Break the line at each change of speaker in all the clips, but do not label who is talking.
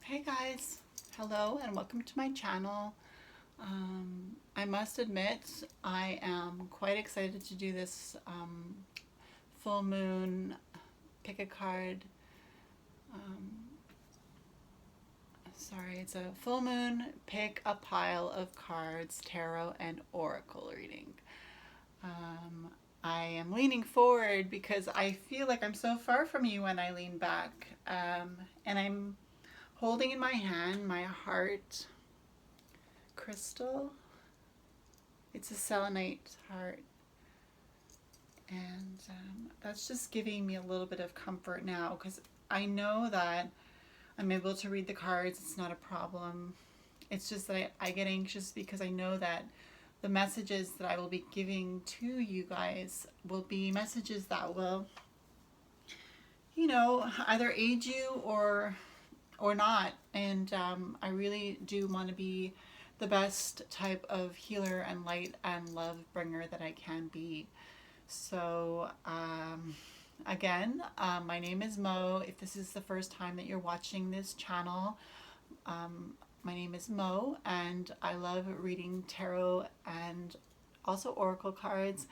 Hey guys, hello and welcome to my channel. I must admit I am quite excited to do this full moon pick a card. Sorry, it's a full moon pick a pile of cards, tarot and oracle reading. Um, I am leaning forward because I feel like I'm so far from you when I lean back. And I'm holding in my hand my heart crystal. It's a selenite heart. And that's just giving me a little bit of comfort now because I know that I'm able to read the cards. It's not a problem. It's just that I get anxious because I know that the messages that I will be giving to you guys will be messages that will, either aid you or not. And I really do want to be the best type of healer and light and love bringer that I can be. So, again, my name is Mo. If this is the first time that you're watching this channel, my name is Mo, and I love reading tarot and also oracle cards.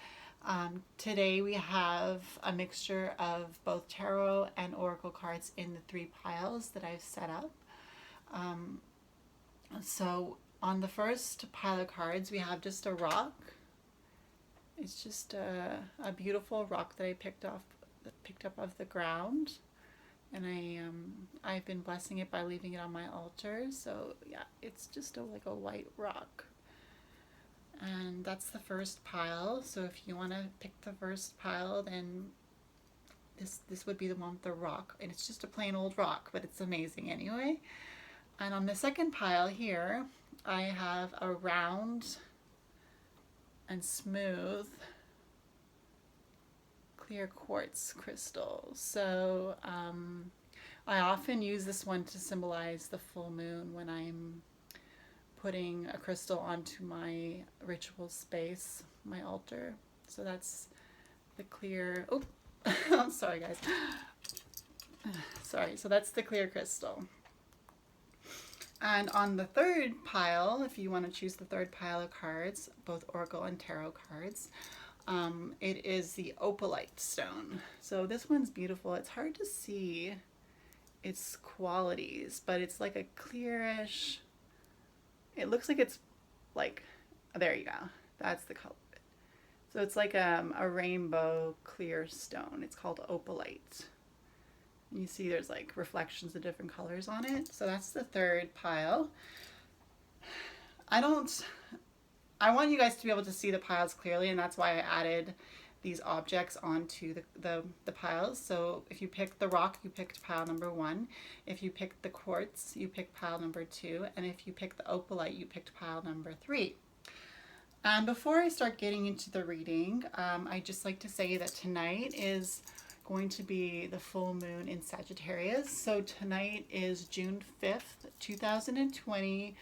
Today we have a mixture of both tarot and oracle cards in the three piles that I've set up. So on the first pile of cards, we have just a rock. It's just a beautiful rock that I picked up off the ground, and I've been blessing it by leaving it on my altar. So yeah, it's just like a white rock, and that's the first pile. So if you want to pick the first pile, then this would be the one with the rock, and it's just a plain old rock, but it's amazing anyway. And on the second pile here, I have a round and smooth clear quartz crystal. So I often use this one to symbolize the full moon when I'm putting a crystal onto my ritual space, my altar. So that's the clear, oh, I'm sorry guys. Sorry, so that's the clear crystal. And on the third pile, if you want to choose the third pile of cards, both oracle and tarot cards, it is the opalite stone. So this one's beautiful. It's hard to see its qualities, but it's like a clearish, it looks like it's like, there you go. That's the color. So it's like a rainbow clear stone. It's called opalite. You see there's like reflections of different colors on it. So that's the third pile. I want you guys to be able to see the piles clearly, and that's why I added these objects onto the piles. So if you picked the rock, you picked pile number 1. If you picked the quartz, you picked pile number 2. And if you picked the opalite, you picked pile number 3. And before I start getting into the reading, I'd just like to say that tonight is going to be the full moon in Sagittarius. So tonight is June 5th, 2020.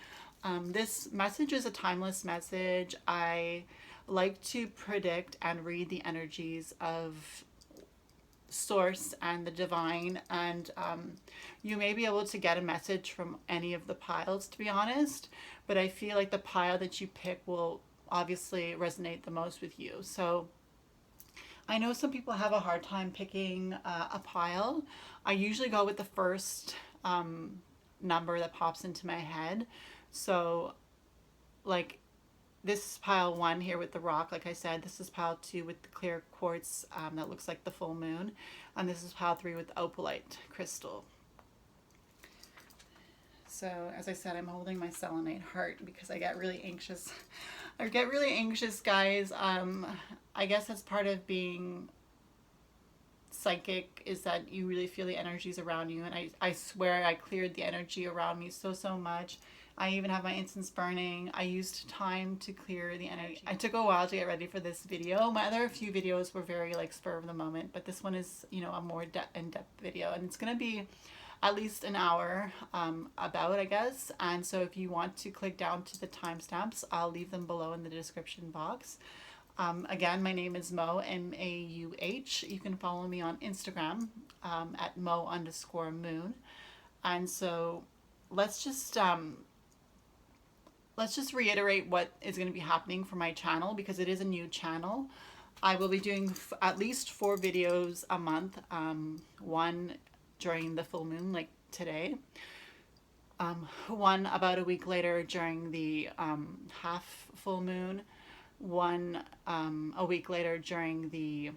This message is a timeless message. I like to predict and read the energies of source and the divine, and you may be able to get a message from any of the piles, to be honest, but I feel like the pile that you pick will obviously resonate the most with you. So I know some people have a hard time picking a pile. I usually go with the first number that pops into my head. So like this is pile 1 here with the rock, like I said. This is pile 2 with the clear quartz that looks like the full moon. And this is pile 3 with the opalite crystal. So as I said, I'm holding my selenite heart because I get really anxious. I get really anxious, guys. I guess that's part of being psychic, is that you really feel the energies around you. And I swear I cleared the energy around me so much. I even have my incense burning. I used time to clear the energy. I took a while to get ready for this video. My other few videos were very like spur of the moment, but this one is, a more in-depth video, and it's going to be at least an hour about, I guess. And so if you want to click down to the timestamps, I'll leave them below in the description box. Again, my name is Mo, M-A-U-H. You can follow me on Instagram at Mo_moon. And so let's just reiterate what is going to be happening for my channel, because it is a new channel. I will be doing at least 4 videos a month, one during the full moon like today, one about a week later during the half full moon, one a week later during the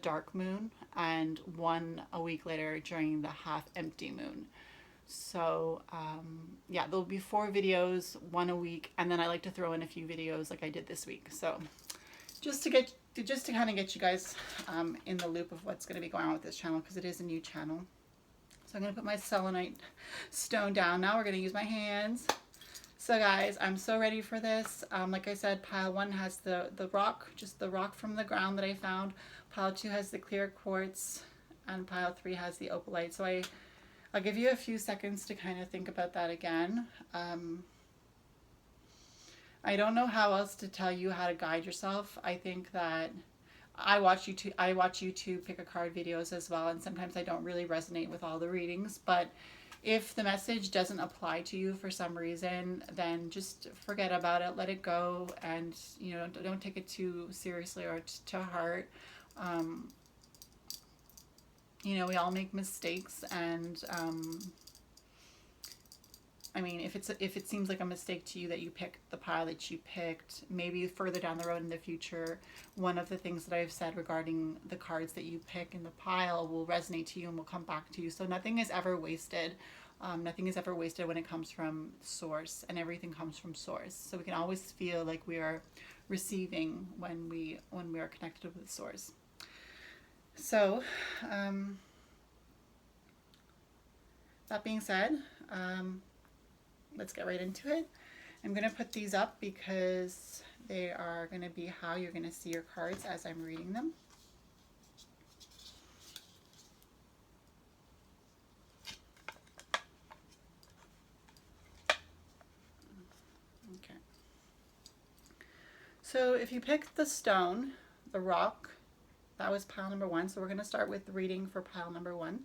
dark moon, and one a week later during the half empty moon. So yeah, there'll be 4 videos, one a week, and then I like to throw in a few videos like I did this week. So just to kind of get you guys in the loop of what's going to be going on with this channel, because it is a new channel. So I'm going to put my selenite stone down. Now we're going to use my hands. So guys, I'm so ready for this. Like I said, pile 1 has the rock, just the rock from the ground that I found. Pile 2 has the clear quartz, and pile 3 has the opalite. So I'll give you a few seconds to kind of think about that again. I don't know how else to tell you how to guide yourself. I think that I watch YouTube pick a card videos as well, and sometimes I don't really resonate with all the readings, but if the message doesn't apply to you for some reason, then just forget about it, let it go, and don't take it too seriously or to heart. We all make mistakes, and I mean, if it seems like a mistake to you that you picked the pile that you picked, maybe further down the road in the future, one of the things that I've said regarding the cards that you pick in the pile will resonate to you and will come back to you. So nothing is ever wasted. Nothing is ever wasted when it comes from source, and everything comes from source. So we can always feel like we are receiving when we are connected with the source. So that being said, let's get right into it. I'm going to put these up because they are going to be how you're going to see your cards as I'm reading them. Okay. So if you picked the stone, the rock, that was pile number 1. So we're going to start with reading for pile number 1.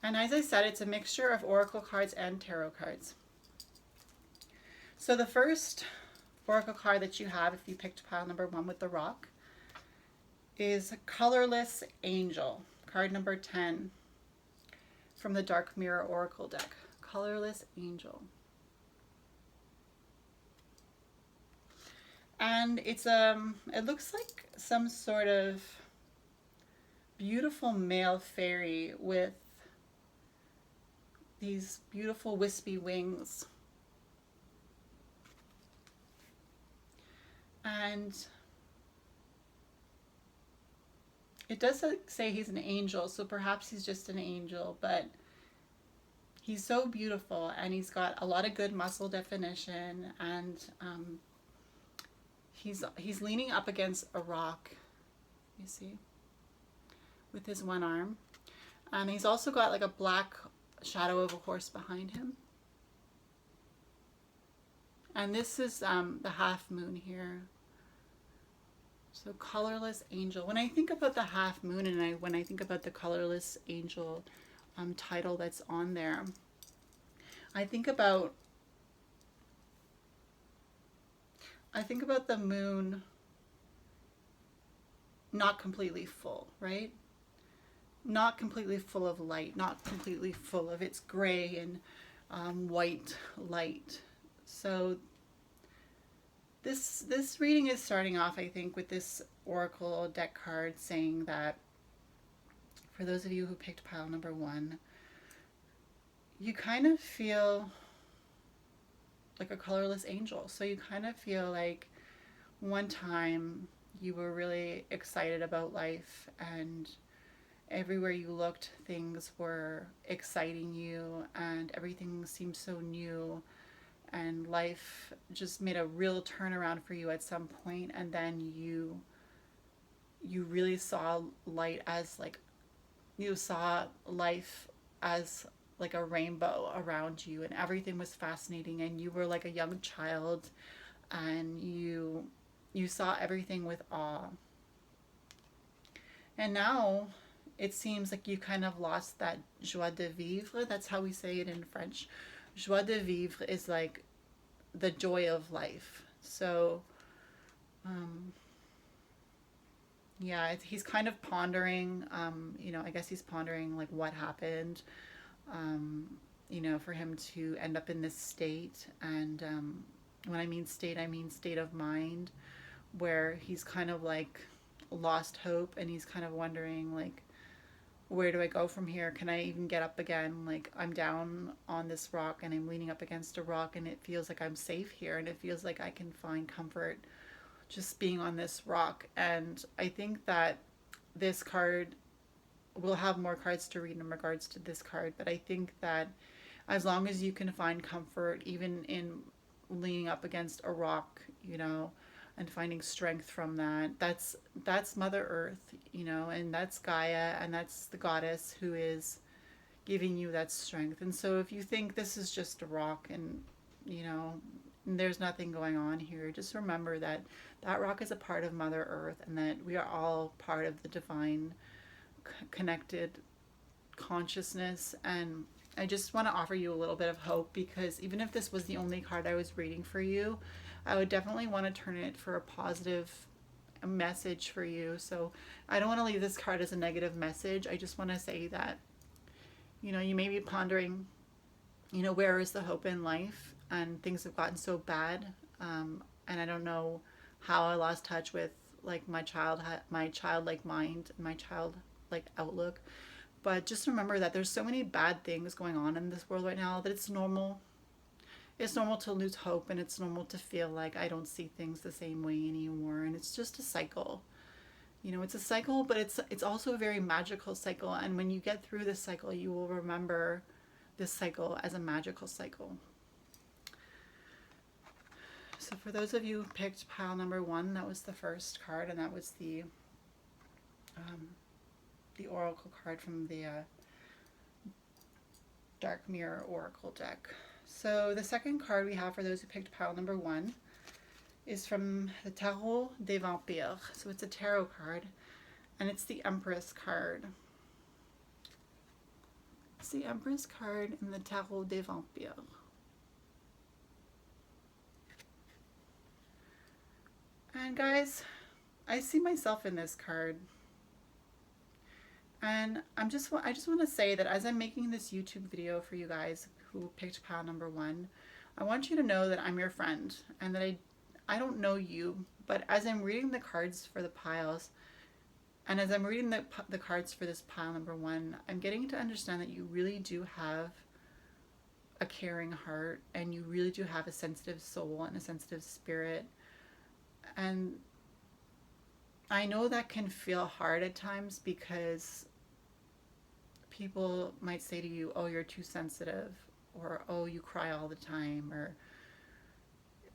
And as I said, it's a mixture of oracle cards and tarot cards. So the first oracle card that you have, if you picked pile number 1 with the rock, is Colorless Angel, card number 10 from the Dark Mirror Oracle deck. Colorless Angel. And it's it looks like some sort of beautiful male fairy with these beautiful wispy wings. And it does say he's an angel, so perhaps he's just an angel, but he's so beautiful, and he's got a lot of good muscle definition, and he's leaning up against a rock, you see, with his one arm. And he's also got like a black shadow of a horse behind him. And this is the half moon here. So Colorless Angel. When I think about the half moon, and when I think about the Colorless Angel title that's on there, I think about the moon not completely full, right? Not completely full of light, not completely full of its gray and white light. So this reading is starting off, I think, with this oracle deck card saying that for those of you who picked pile number 1, you kind of feel like a colorless angel. So you kind of feel like one time you were really excited about life, and everywhere you looked, things were exciting you, and everything seemed so new, and life just made a real turnaround for you at some point, and then you really saw light as like, you saw life as like a rainbow around you, and everything was fascinating, and you were like a young child, and you saw everything with awe. And now it seems like you kind of lost that joie de vivre. That's how we say it in French. Joie de vivre is like the joy of life. So, um, yeah, he's kind of pondering, I guess he's pondering like what happened, um, for him to end up in this state. And when I mean state, I mean state of mind, where he's kind of like lost hope and he's kind of wondering, like, where do I go from here? Can I even get up again? Like, I'm down on this rock and I'm leaning up against a rock and it feels like I'm safe here and it feels like I can find comfort just being on this rock. And I think that this card, we'll have more cards to read in regards to this card, but I think that as long as you can find comfort even in leaning up against a rock, and finding strength from that, that's Mother Earth, and that's Gaia, and that's the goddess who is giving you that strength. And so if you think this is just a rock and there's nothing going on here, just remember that that rock is a part of Mother Earth, and that we are all part of the divine connected consciousness. And I just want to offer you a little bit of hope, because even if this was the only card I was reading for you, I would definitely want to turn it for a positive message for you. So I don't want to leave this card as a negative message. I just want to say that, you may be pondering, where is the hope in life? And things have gotten so bad. And I don't know how I lost touch with like my childlike mind and my childlike outlook. But just remember that there's so many bad things going on in this world right now that it's normal. It's normal to lose hope, and it's normal to feel like I don't see things the same way anymore. And it's just a cycle. It's a cycle, but it's also a very magical cycle. And when you get through this cycle, you will remember this cycle as a magical cycle. So for those of you who picked pile number 1, that was the first card, and that was the oracle card from the Dark Mirror Oracle deck. So the second card we have for those who picked pile number 1 is from the Tarot des Vampires. So it's a tarot card, and it's the Empress card. It's the Empress card in the Tarot des Vampires. And guys, I see myself in this card. And I just want to say that as I'm making this YouTube video for you guys who picked pile number 1, I want you to know that I'm your friend, and that I don't know you, but as I'm reading the cards for the piles, and as I'm reading the cards for this pile number 1, I'm getting to understand that you really do have a caring heart, and you really do have a sensitive soul and a sensitive spirit. And I know that can feel hard at times, because people might say to you, oh, you're too sensitive, or oh, you cry all the time,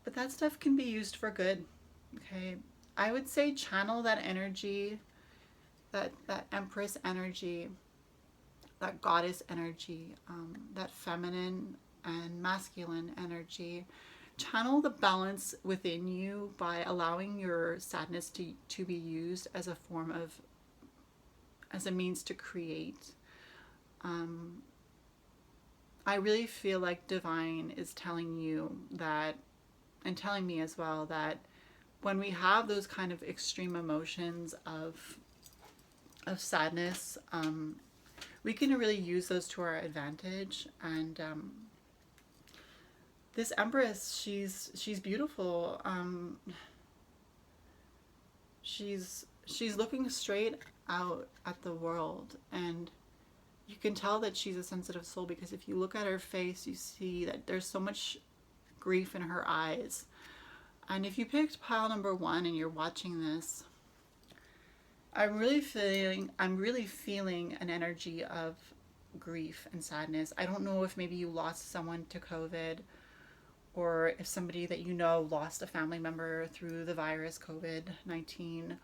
but that stuff can be used for good. Okay, I would say channel that energy, that Empress energy, that goddess energy, that feminine and masculine energy. Channel the balance within you by allowing your sadness to be used as a form of, as a means to create. I really feel like Divine is telling you that, and telling me as well, that when we have those kind of extreme emotions of sadness, we can really use those to our advantage. And this Empress, she's beautiful. She's looking straight out at the world, and you can tell that she's a sensitive soul, because if you look at her face, you see that there's so much grief in her eyes. And if you picked pile number 1 and you're watching this, I'm really feeling an energy of grief and sadness. I don't know if maybe you lost someone to COVID, or if somebody that you know lost a family member through the virus COVID-19,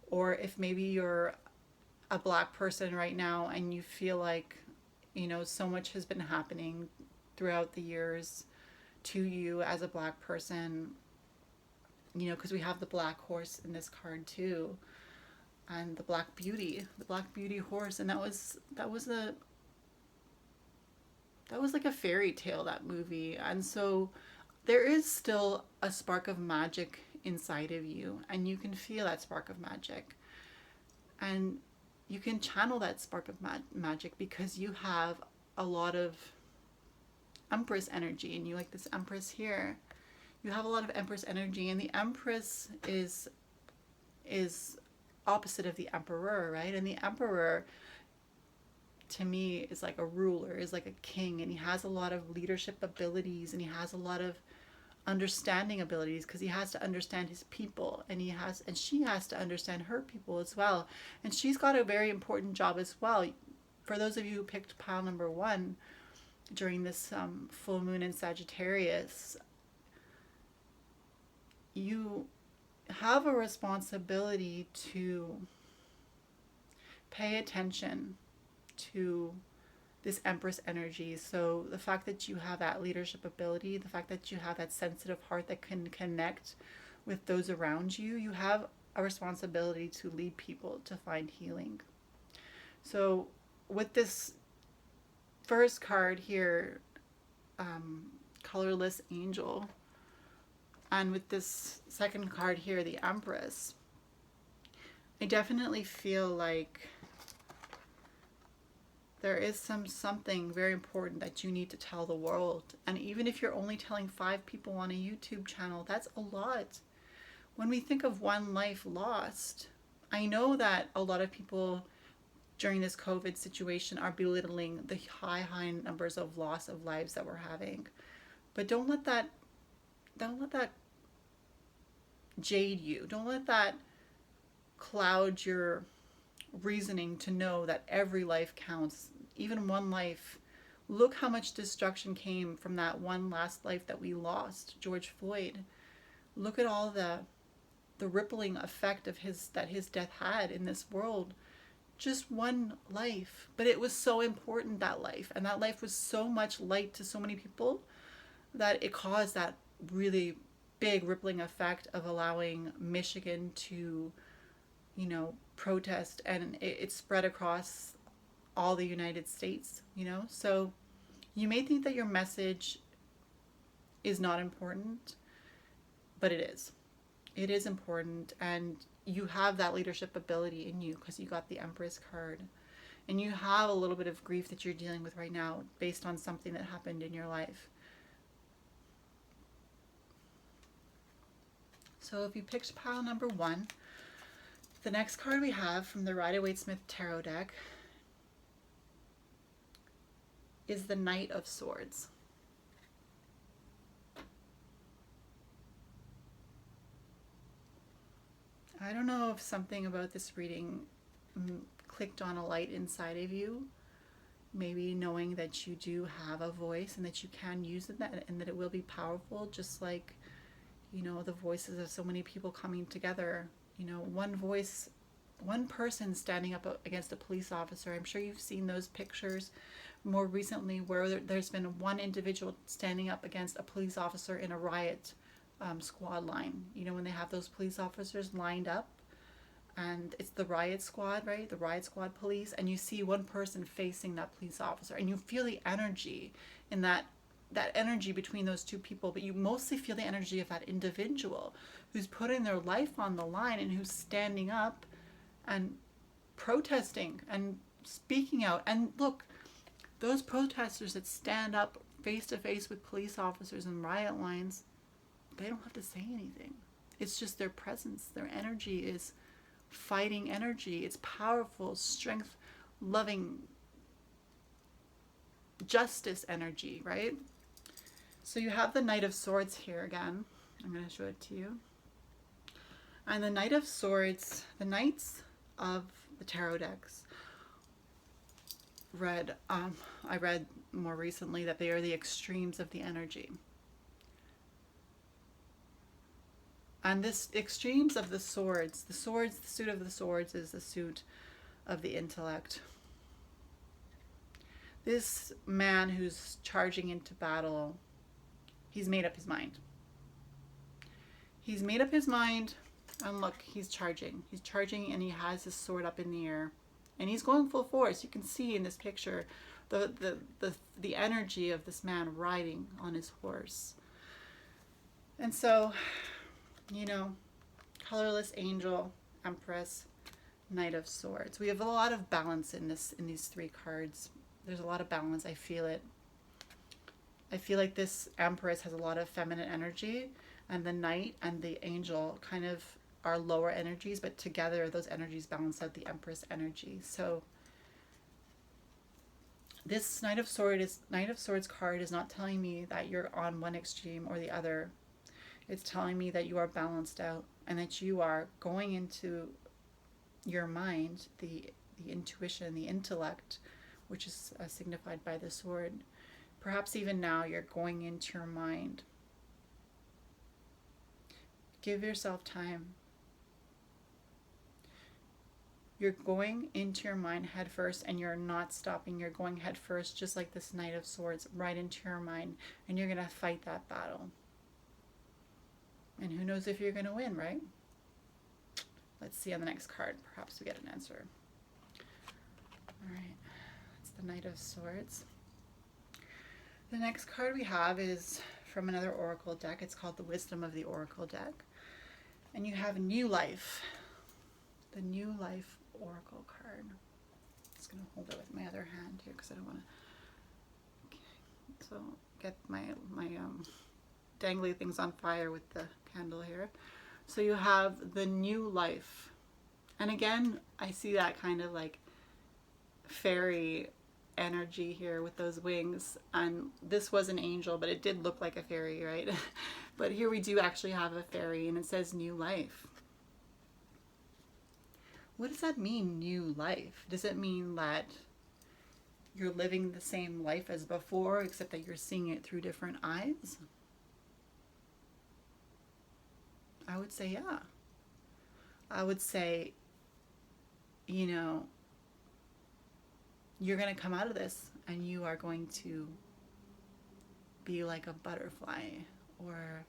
or if maybe you're a Black person right now and you feel like, so much has been happening throughout the years to you as a Black person, because we have the Black horse in this card too. and the Black Beauty horse, and that was like a fairy tale, that movie. And so there is still a spark of magic inside of you, and you can feel that spark of magic, and you can channel that spark of magic because you have a lot of Empress energy, and you, like this Empress here, you have a lot of Empress energy, and the Empress is opposite of the Emperor, right? And the Emperor, to me, is like a ruler, is like a king, and he has a lot of leadership abilities, and he has a lot of understanding abilities, because he has to understand his people, and she has to understand her people as well, and she's got a very important job as well. For those of you who picked pile number 1 during this full moon in Sagittarius, you have a responsibility to pay attention to this Empress energy. So the fact that you have that leadership ability, the fact that you have that sensitive heart that can connect with those around you, you have a responsibility to lead people to find healing. So with this first card here, colorless angel, and with this second card here, the Empress, I definitely feel like there is something very important that you need to tell the world. And even if you're only telling 5 people on a YouTube channel, that's a lot. When we think of one life lost, I know that a lot of people during this COVID situation are belittling the high numbers of loss of lives that we're having. But don't let that jade you. Don't let that cloud your reasoning to know that every life counts, even one life. Look how much destruction came from that one last life that we lost, George Floyd. Look at all the rippling effect of his death had in this world. Just one life, but it was so important, that life, and that life was so much light to so many people that it caused that really big rippling effect of allowing Michigan to, protest, and it spread across all the United States, So you may think that your message is not important, but it is. It is important, and you have that leadership ability in you because you got the Empress card. And you have a little bit of grief that you're dealing with right now based on something that happened in your life. So if you picked pile number 1, the next card we have from the Rider-Waite-Smith Tarot deck is the Knight of Swords. I don't know if something about this reading clicked on a light inside of you. Maybe knowing that you do have a voice and that you can use it, and that it will be powerful, just like, the voices of so many people coming together. One voice, one person standing up against a police officer. I'm sure you've seen those pictures more recently where there's been one individual standing up against a police officer in a riot squad line. When they have those police officers lined up, and it's the riot squad, right? The riot squad police, and you see one person facing that police officer, and you feel the energy in that energy between those two people, but you mostly feel the energy of that individual who's putting their life on the line and who's standing up and protesting and speaking out. And look, those protesters that stand up face to face with police officers and riot lines, they don't have to say anything. It's just their presence. Their energy is fighting energy. It's powerful, strength, loving, justice energy, right? So you have the Knight of Swords here again. I'm going to show it to you. And the Knight of Swords, the Knights of the tarot decks, I read more recently that they are the extremes of the energy. And this extremes of the swords, the suit of the swords is the suit of the intellect. This man who's charging into battle, he's made up his mind. He's made up his mind And look, he's charging. He's charging and he has his sword up in the air. And he's going full force. You can see in this picture the energy of this man riding on his horse. And so, you know, colorless angel, empress, knight of swords. We have a lot of balance in these three cards. There's a lot of balance. I feel it. I feel like this empress has a lot of feminine energy, and the knight and the angel kind of are lower energies, but together those energies balance out the empress energy. So this Knight of Swords card is not telling me that you're on one extreme or the other. It's telling me that you are balanced out and that you are going into your mind, the intuition, the intellect, which is signified by the sword. Perhaps even now you're going into your mind. Give yourself time. You're going into your mind head first and you're not stopping. You're going head first, just like this Knight of Swords, right into your mind. And you're going to fight that battle. And who knows if you're going to win, right? Let's see on the next card. Perhaps we get an answer. All right. It's the Knight of Swords. The next card we have is from another Oracle deck. It's called the Wisdom of the Oracle deck. And you have New Life. The New Life Oracle card. I'm just going to hold it with my other hand here because I don't want to get my dangly things on fire with the candle here. So you have the New Life. And again, I see that kind of like fairy energy here with those wings. And this was an angel, but it did look like a fairy, right? But here we do actually have a fairy, and it says New Life. What does that mean, new life? Does it mean that you're living the same life as before, except that you're seeing it through different eyes? I would say, yeah. I would say, you know, you're going to come out of this and you are going to be like a butterfly, or,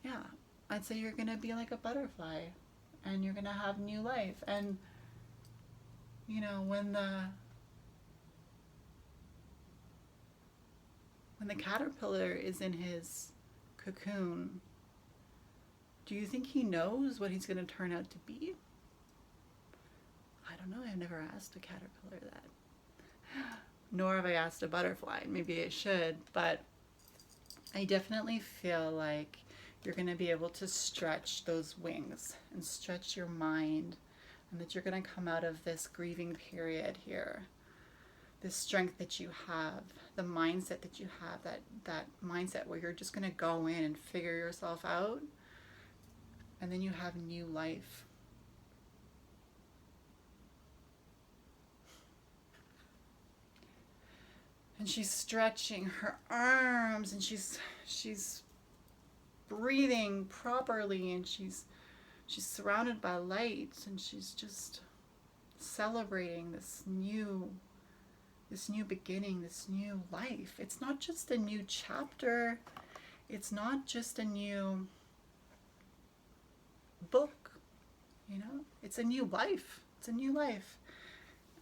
yeah. I'd say you're going to be like a butterfly and you're going to have new life. And, you know, when the caterpillar is in his cocoon, do you think he knows what he's going to turn out to be? I don't know. I've never asked a caterpillar that. Nor have I asked a butterfly. Maybe I should, but I definitely feel like you're going to be able to stretch those wings and stretch your mind, and that you're going to come out of this grieving period here. This strength that you have, the mindset that you have, that mindset where you're just going to go in and figure yourself out, and then you have new life. And she's stretching her arms, and she's breathing properly, and she's surrounded by light, and she's just celebrating this new beginning, this new life. It's not just a new chapter. It's not just a new book, you know? It's a new life. It's a new life.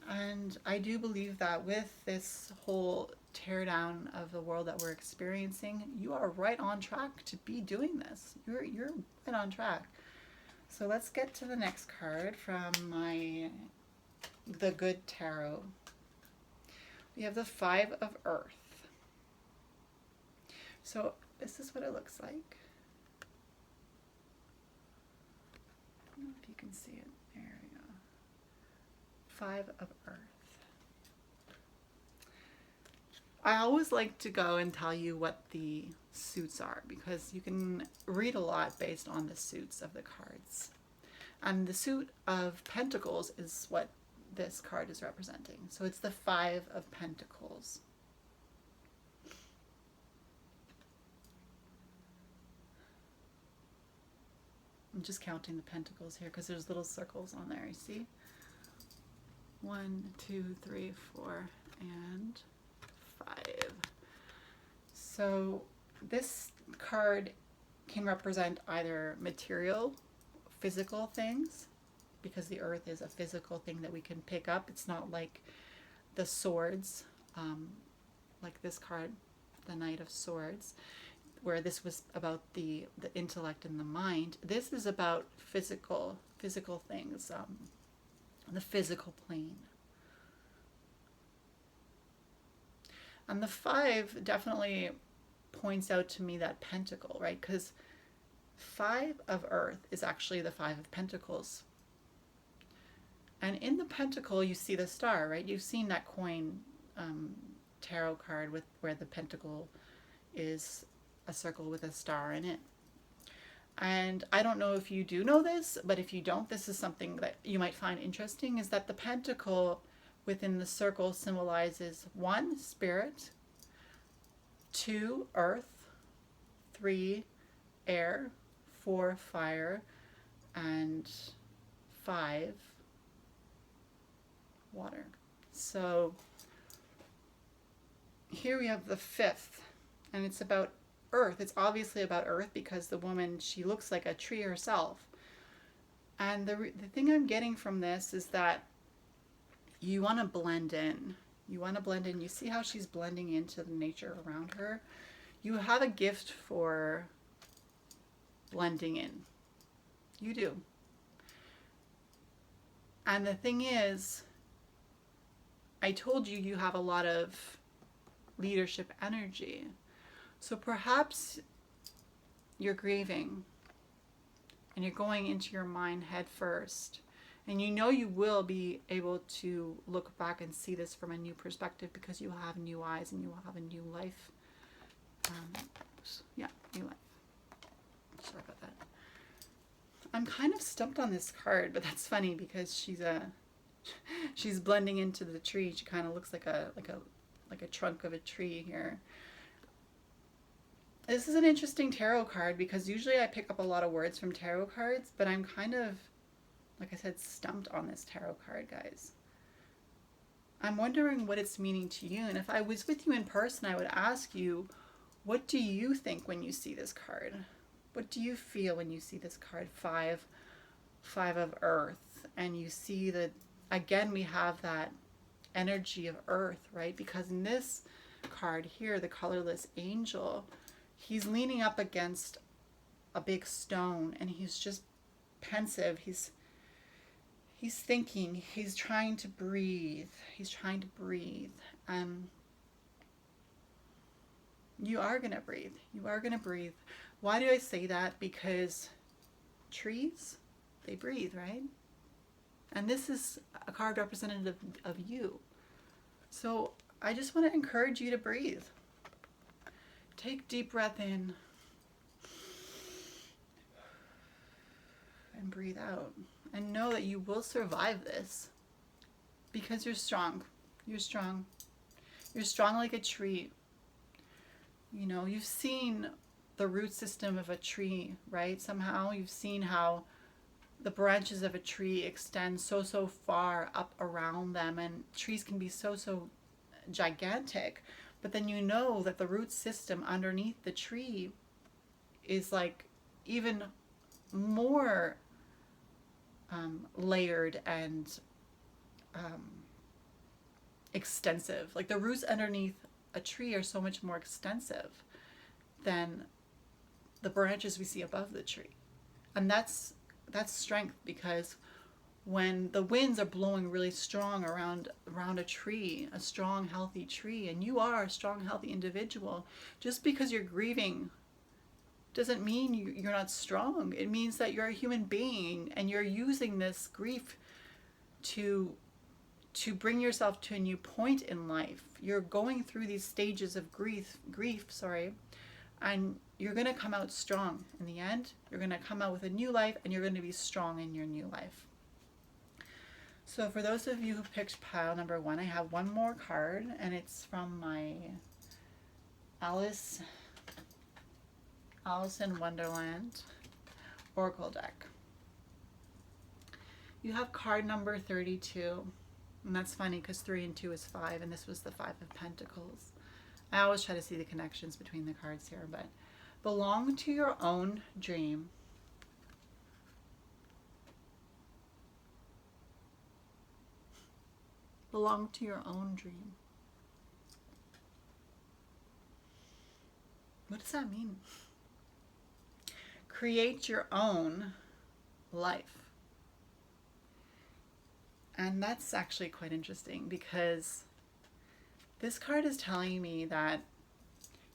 And I do believe that with this whole teardown of the world that we're experiencing, you are right on track to be doing this. You're right on track. So let's get to the next card from the Good Tarot. We have the Five of Earth. So this is what it looks like. I don't know if you can see it. There we go. Five of Earth. I always like to go and tell you what the suits are, because you can read a lot based on the suits of the cards. And the suit of Pentacles is what this card is representing. So it's the Five of Pentacles. I'm just counting the pentacles here because there's little circles on there, you see? 1, 2, 3, 4, and 5. So this card can represent either material, physical things, because the earth is a physical thing that we can pick up. It's not like the swords, like this card, the Knight of Swords, where this was about the intellect and the mind. This is about physical things, the physical plane. And the 5 definitely points out to me that pentacle, right? Because 5 of earth is actually the 5 of pentacles. And in the pentacle, you see the star, right? You've seen that coin tarot card with where the pentacle is a circle with a star in it. And I don't know if you do know this, but if you don't, this is something that you might find interesting, is that the pentacle within the circle symbolizes 1, spirit, 2, earth, 3, air, 4, fire, and 5, water. So here we have the 5th, and it's about earth. It's obviously about earth because the woman, she looks like a tree herself. And the thing I'm getting from this is that you want to blend in. You want to blend in. You see how she's blending into the nature around her? You have a gift for blending in. You do. And the thing is, I told you you have a lot of leadership energy. So perhaps you're grieving and you're going into your mind head first. And you know you will be able to look back and see this from a new perspective because you have new eyes and you will have a new life. New life. Sorry about that. I'm kind of stumped on this card, but that's funny because she's blending into the tree. She kind of looks like a trunk of a tree here. This is an interesting tarot card because usually I pick up a lot of words from tarot cards, but I'm kind of, like I said, stumped on this tarot card, guys. I'm wondering what it's meaning to you. And if I was with you in person, I would ask you, what do you think when you see this card? What do you feel when you see this card, 5 of earth? And you see that, again, we have that energy of earth, right? Because in this card here, the colorless angel, he's leaning up against a big stone and he's just pensive. He's thinking, he's trying to breathe. You are going to breathe. You are going to breathe. Why do I say that? Because trees, they breathe, right? And this is a card representative of you. So I just want to encourage you to breathe. Take deep breath in and breathe out. And know that you will survive this because you're strong. You're strong. You're strong like a tree. You know, you've seen the root system of a tree, right? Somehow you've seen how the branches of a tree extend so far up around them, and trees can be so gigantic. But then you know that the root system underneath the tree is like even more layered and extensive. Like the roots underneath a tree are so much more extensive than the branches we see above the tree. And that's strength, because when the winds are blowing really strong around a tree, a strong, healthy tree, and you are a strong, healthy individual, just because you're grieving doesn't mean you're not strong. It means that you're a human being and you're using this grief to bring yourself to a new point in life. You're going through these stages of grief, and you're going to come out strong. In the end, you're going to come out with a new life, and you're going to be strong in your new life. So for those of you who picked pile number 1, I have one more card, and it's from my Alice in Wonderland Oracle deck. You have card number 32. And that's funny because 3 and 2 is 5, and this was the 5 of Pentacles. I always try to see the connections between the cards here, but Belong to your own dream. Belong to your own dream. What does that mean? Create your own life. And that's actually quite interesting because this card is telling me that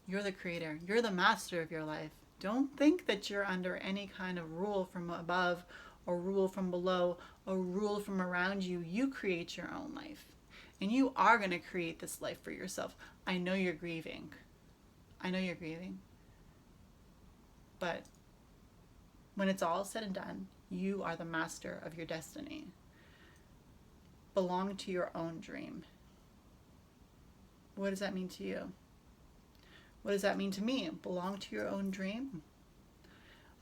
you're the creator. You're the master of your life. Don't think that you're under any kind of rule from above or rule from below or rule from around you. You create your own life. And you are going to create this life for yourself. I know you're grieving. I know you're grieving. But when it's all said and done, you are the master of your destiny. Belong to your own dream. What does that mean to you? What does that mean to me? Belong to your own dream?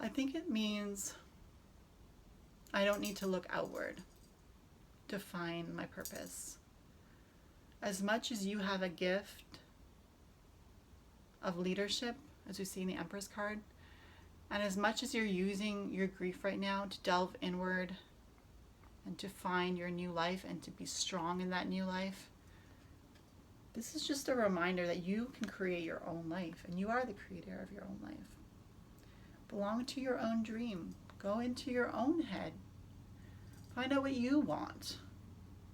I think it means I don't need to look outward to find my purpose. As much as you have a gift of leadership, as we see in the Empress card, and as much as you're using your grief right now to delve inward and to find your new life and to be strong in that new life, this is just a reminder that you can create your own life and you are the creator of your own life. Belong to your own dream. Go into your own head. Find out what you want.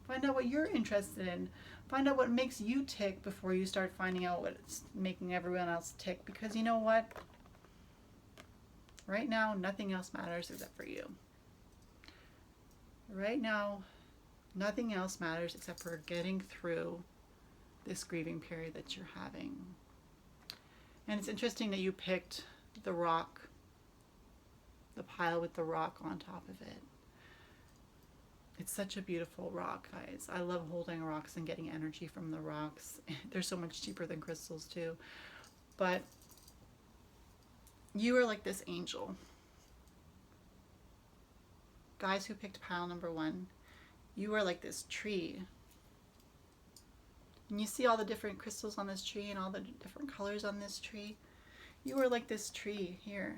Find out what you're interested in. Find out what makes you tick before you start finding out what's making everyone else tick. Because you know what? Right now, nothing else matters except for you. Right now, nothing else matters except for getting through this grieving period that you're having. And it's interesting that you picked the rock, the pile with the rock on top of it. It's such a beautiful rock, guys. I love holding rocks and getting energy from the rocks. They're so much cheaper than crystals too. But you are like this angel. Guys who picked pile number 1, you are like this tree. And you see all the different crystals on this tree and all the different colors on this tree. You are like this tree here.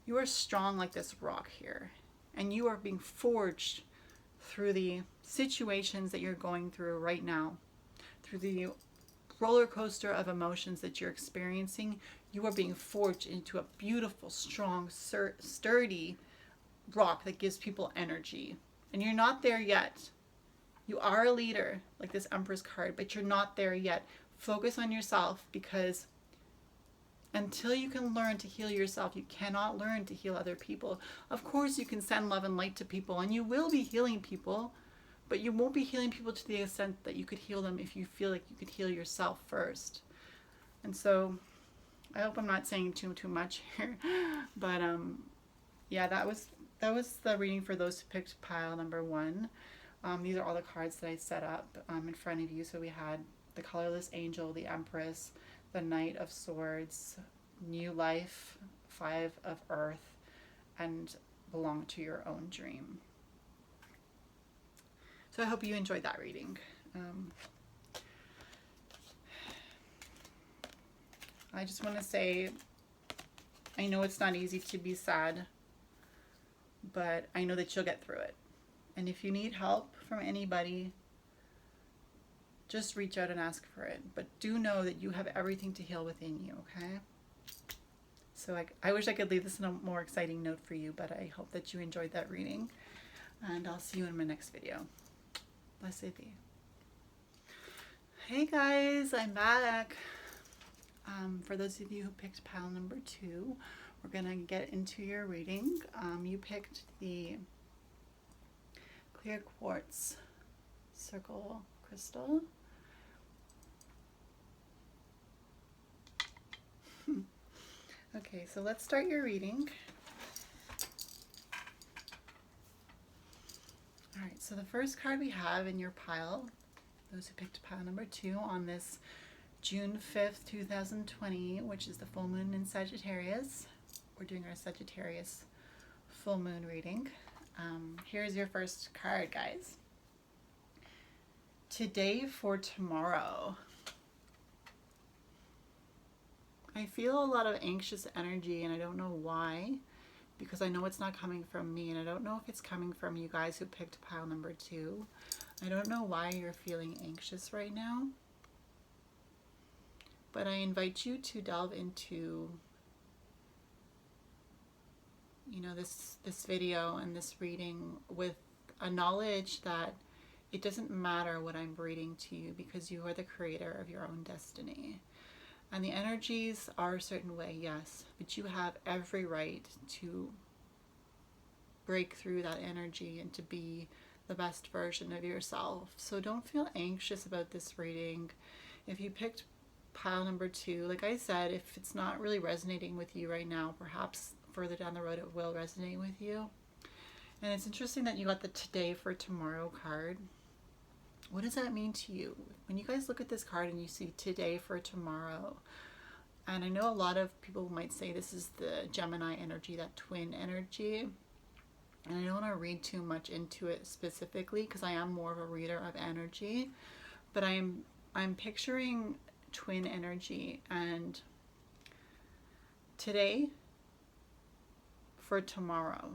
You are strong like this rock here. And you are being forged through the situations that you're going through right now. Through the roller coaster of emotions that you're experiencing. You are being forged into a beautiful, strong, sturdy rock that gives people energy. And you're not there yet. You are a leader, like this Empress card, but you're not there yet. Focus on yourself, because until you can learn to heal yourself, you cannot learn to heal other people. Of course, you can send love and light to people, and you will be healing people, but you won't be healing people to the extent that you could heal them if you feel like you could heal yourself first. And so, I hope I'm not saying too much here, but yeah, that was the reading for those who picked pile number 1. These are all the cards that I set up in front of you. So we had the Colorless Angel, the Empress, the Knight of Swords, New Life, 5 of Earth, and Belong to Your Own Dream. So I hope you enjoyed that reading. I just want to say, I know it's not easy to be sad, but I know that you'll get through it. And if you need help from anybody, just reach out and ask for it. But do know that you have everything to heal within you, okay? So I wish I could leave this in a more exciting note for you, but I hope that you enjoyed that reading. And I'll see you in my next video. Blessed be. Hey guys, I'm back. For those of you who picked pile number 2, we're going to get into your reading. You picked the clear quartz circle crystal. Okay, so let's start your reading. Alright, so the first card we have in your pile, those who picked pile number 2 on this June 5th, 2020, which is the full moon in Sagittarius. We're doing our Sagittarius full moon reading. Here's your first card, guys. Today for tomorrow. I feel a lot of anxious energy, and I don't know why, because I know it's not coming from me, and I don't know if it's coming from you guys who picked pile number 2. I don't know why you're feeling anxious right now, but I invite you to delve into, you know, this video and this reading with a knowledge that it doesn't matter what I'm reading to you, because you are the creator of your own destiny. And the energies are a certain way, yes, but you have every right to break through that energy and to be the best version of yourself. So don't feel anxious about this reading. If you picked pile number 2, like I said, if it's not really resonating with you right now, perhaps further down the road it will resonate with you. And it's interesting that you got the today for tomorrow card. What does that mean to you? When you guys look at this card and you see today for tomorrow, and I know a lot of people might say this is the Gemini energy, that twin energy, and I don't want to read too much into it specifically because I am more of a reader of energy, but I'm picturing twin energy, and today for tomorrow,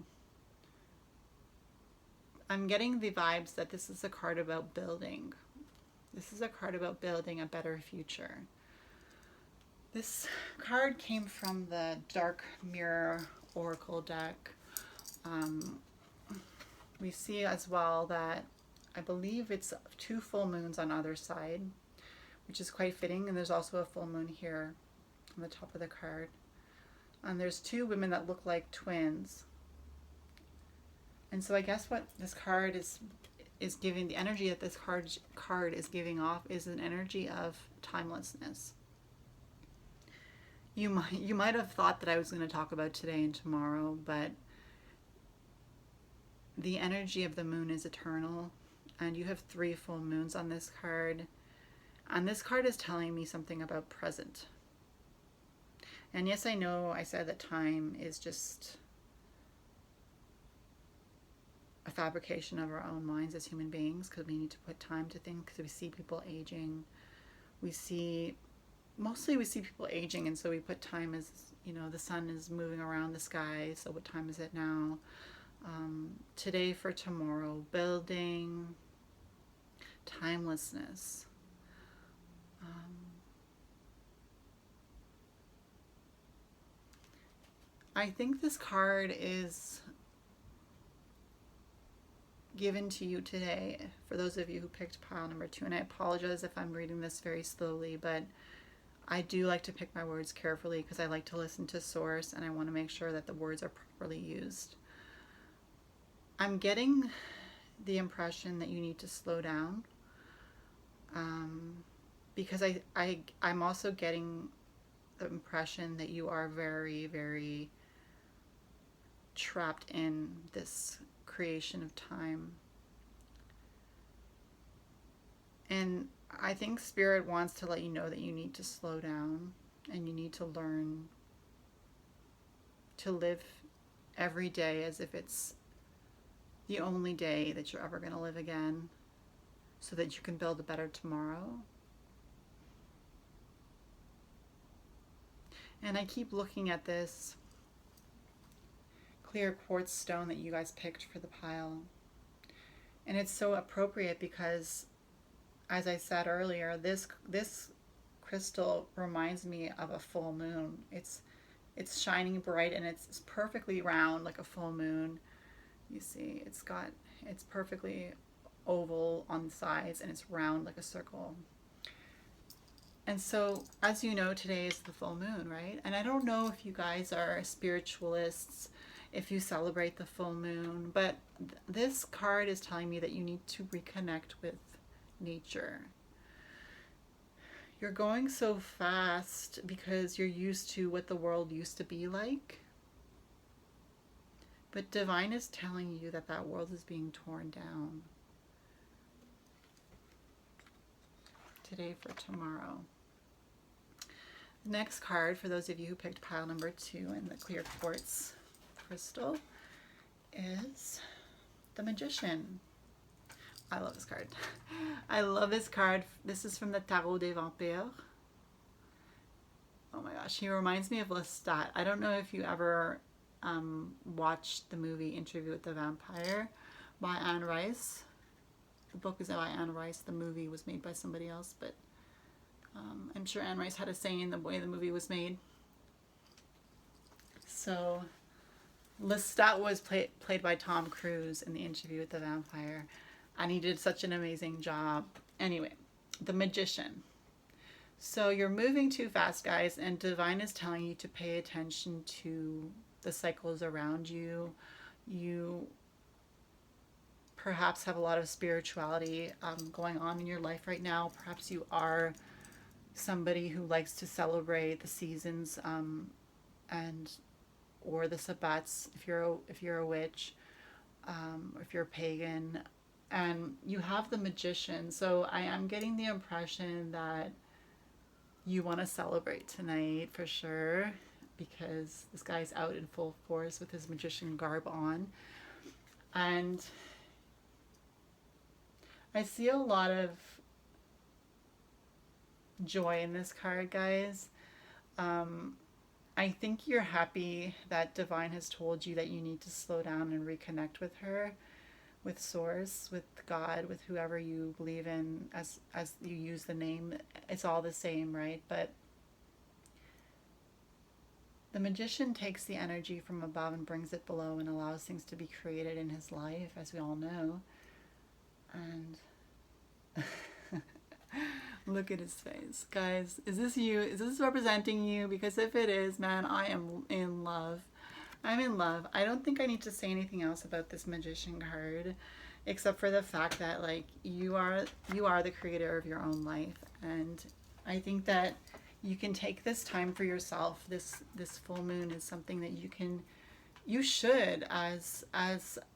I'm getting the vibes that this is a card about building. This is a card about building a better future. This card came from the Dark Mirror Oracle deck. We see as well that I believe it's 2 full moons on either side, which is quite fitting. And there's also a full moon here on the top of the card. And there's 2 women that look like twins. And so I guess what this card is giving, the energy that this card is giving off, is an energy of timelessness. You might have thought that I was going to talk about today and tomorrow, but the energy of the moon is eternal, and you have 3 full moons on this card, and this card is telling me something about present. And yes, I know I said that time is just a fabrication of our own minds as human beings, because we need to put time to think, because we see people aging. Mostly we see people aging, and so we put time as, you know, the sun is moving around the sky, so what time is it now? Today for tomorrow, building, timelessness. I think this card is given to you today for those of you who picked pile number 2, and I apologize if I'm reading this very slowly, but I do like to pick my words carefully because I like to listen to source, and I want to make sure that the words are properly used. I'm getting the impression that you need to slow down, because I'm also getting the impression that you are very, very trapped in this creation of time. And I think Spirit wants to let you know that you need to slow down, and you need to learn to live every day as if it's the only day that you're ever going to live again, so that you can build a better tomorrow. And I keep looking at this clear quartz stone that you guys picked for the pile. And it's so appropriate because, as I said earlier, this crystal reminds me of a full moon. It's shining bright, and it's perfectly round like a full moon. You see, it's perfectly oval on the sides, and it's round like a circle. And so, as you know, today is the full moon, right? And I don't know if you guys are spiritualists, if you celebrate the full moon, but this card is telling me that you need to reconnect with nature. You're going so fast because you're used to what the world used to be like. But Divine is telling you that that world is being torn down. Today for tomorrow. The next card, for those of you who picked pile number 2 in the clear quartz crystal, is the Magician. I love this card. I love this card. This is from the Tarot des Vampires. Oh my gosh, he reminds me of Lestat. I don't know if you ever watched the movie Interview with the Vampire by Anne Rice. The book is by Anne Rice. The movie was made by somebody else, but I'm sure Anne Rice had a say in the way the movie was made. So Lestat was played by Tom Cruise in the Interview with the Vampire, and he did such an amazing job. Anyway, the Magician. So you're moving too fast, guys, and Divine is telling you to pay attention to the cycles around you. You perhaps have a lot of spirituality going on in your life right now. Perhaps you are somebody who likes to celebrate the seasons and or the Sabbats if you're a witch, or if you're a pagan, and you have the Magician. So I am getting the impression that you want to celebrate tonight for sure, because this guy's out in full force with his magician garb on. And I see a lot of joy in this card, guys. I think you're happy that Divine has told you that you need to slow down and reconnect with her, with Source, with God, with whoever you believe in as you use the name. It's all the same, right? But the Magician takes the energy from above and brings it below and allows things to be created in his life, as we all know. And look at his face. Guys, is this you? Is this representing you? Because if it is, man, I am in love. I'm in love. I don't think I need to say anything else about this Magician card, except for the fact that, like, you are the creator of your own life. And I think that you can take this time for yourself. This full moon is something that you should, as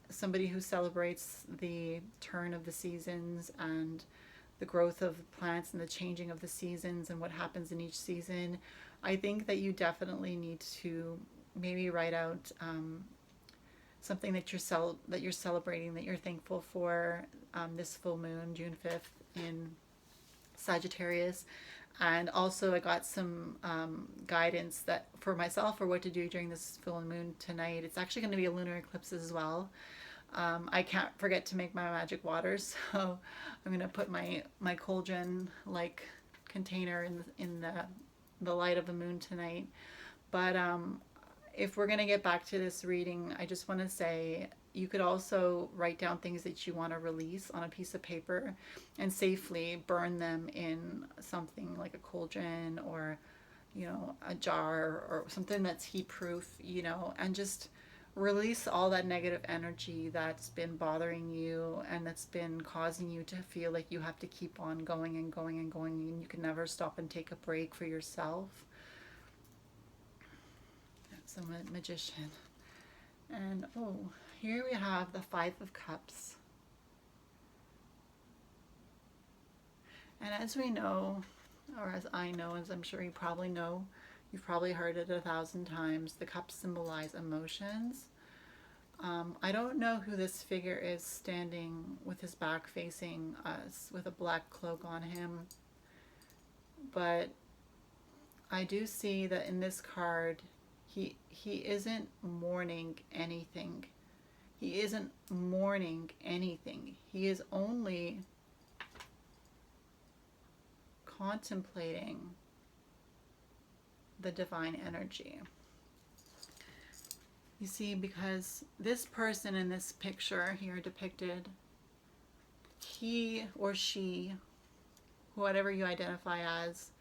somebody who celebrates the turn of the seasons and the growth of plants and the changing of the seasons and what happens in each season. I think that you definitely need to maybe write out something that you're celebrating, that you're thankful for this full moon, June 5th in Sagittarius. And also I got some guidance that for myself for what to do during this full moon tonight. It's actually going to be a lunar eclipse as well. I can't forget to make my magic waters, so I'm going to put my cauldron like container in the light of the moon tonight. But if we're going to get back to this reading, I just want to say you could also write down things that you want to release on a piece of paper and safely burn them in something like a cauldron or, a jar or something that's heat proof, and just release all that negative energy that's been bothering you and that's been causing you to feel like you have to keep on going and going and going, and you can never stop and take a break for yourself. That's a Magician. And here we have the Five of Cups. And as we know, or as I know, as I'm sure you probably know, you've probably heard it 1,000 times, the cups symbolize emotions. I don't know who this figure is standing with his back facing us with a black cloak on him, but I do see that in this card he isn't mourning anything. He isn't mourning anything. He is only contemplating the divine energy. You see, because this person in this picture here depicted, he or she, whatever you identify as,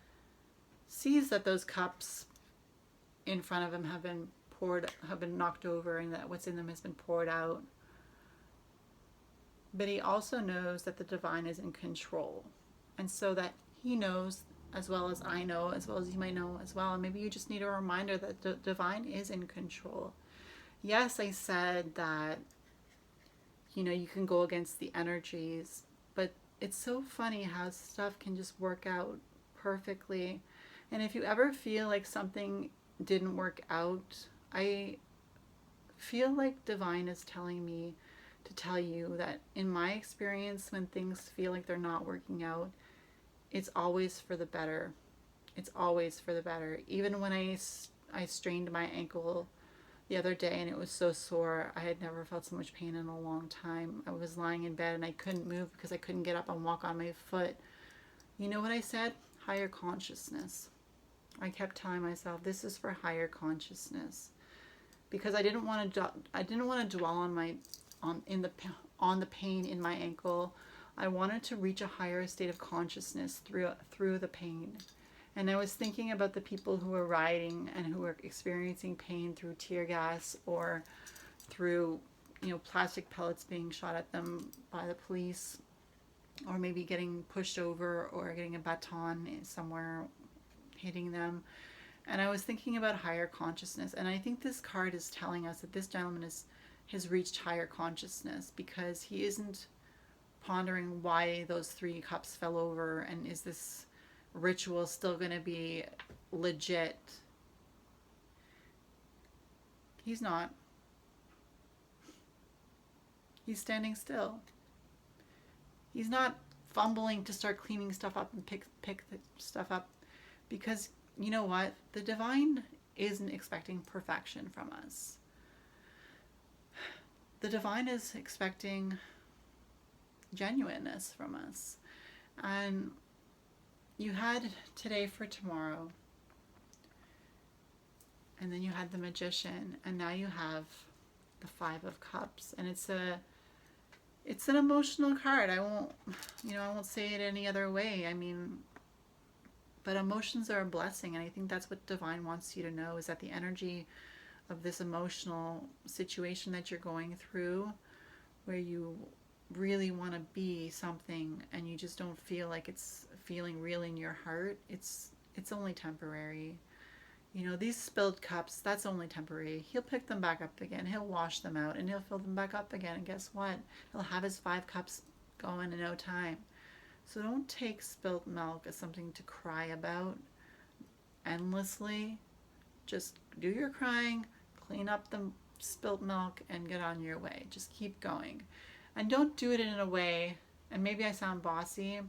sees that those cups in front of him have been knocked over, and that what's in them has been poured out. But he also knows that the divine is in control. And so that he knows, as well as I know, as well as you might know as well. And maybe you just need a reminder that the divine is in control. Yes, I said that, you can go against the energies, but it's so funny how stuff can just work out perfectly. And if you ever feel like something didn't work out, I feel like divine is telling me to tell you that in my experience, when things feel like they're not working out, it's always for the better. It's always for the better. Even when I strained my ankle the other day and it was so sore, I had never felt so much pain in a long time. I was lying in bed and I couldn't move because I couldn't get up and walk on my foot. You know what I said? Higher consciousness. I kept telling myself this is for higher consciousness, because I didn't want to dwell on my on the pain in my ankle. I wanted to reach a higher state of consciousness through the pain. And I was thinking about the people who were rioting and who were experiencing pain through tear gas or through, plastic pellets being shot at them by the police, or maybe getting pushed over or getting a baton somewhere hitting them. And I was thinking about higher consciousness. And I think this card is telling us that this gentleman has reached higher consciousness, because he isn't pondering why those 3 cups fell over and is this ritual still going to be legit. He's not. He's standing still. He's not fumbling to start cleaning stuff up and pick the stuff up, because you know what? The divine isn't expecting perfection from us. The divine is expecting genuineness from us. And you had today for tomorrow, and then you had the Magician, and now you have the 5 of Cups, and it's an emotional card. I won't say it any other way. I mean, but emotions are a blessing, and I think that's what divine wants you to know, is that the energy of this emotional situation that you're going through, where you really want to be something and you just don't feel like it's feeling real in your heart, it's only temporary. These spilled cups, that's only temporary. He'll pick them back up again. He'll wash them out and he'll fill them back up again. And guess what? He'll have his 5 cups going in no time. So don't take spilt milk as something to cry about endlessly. Just do your crying, clean up the spilt milk, and get on your way. Just keep going. And don't do it in a way, and maybe I sound bossy,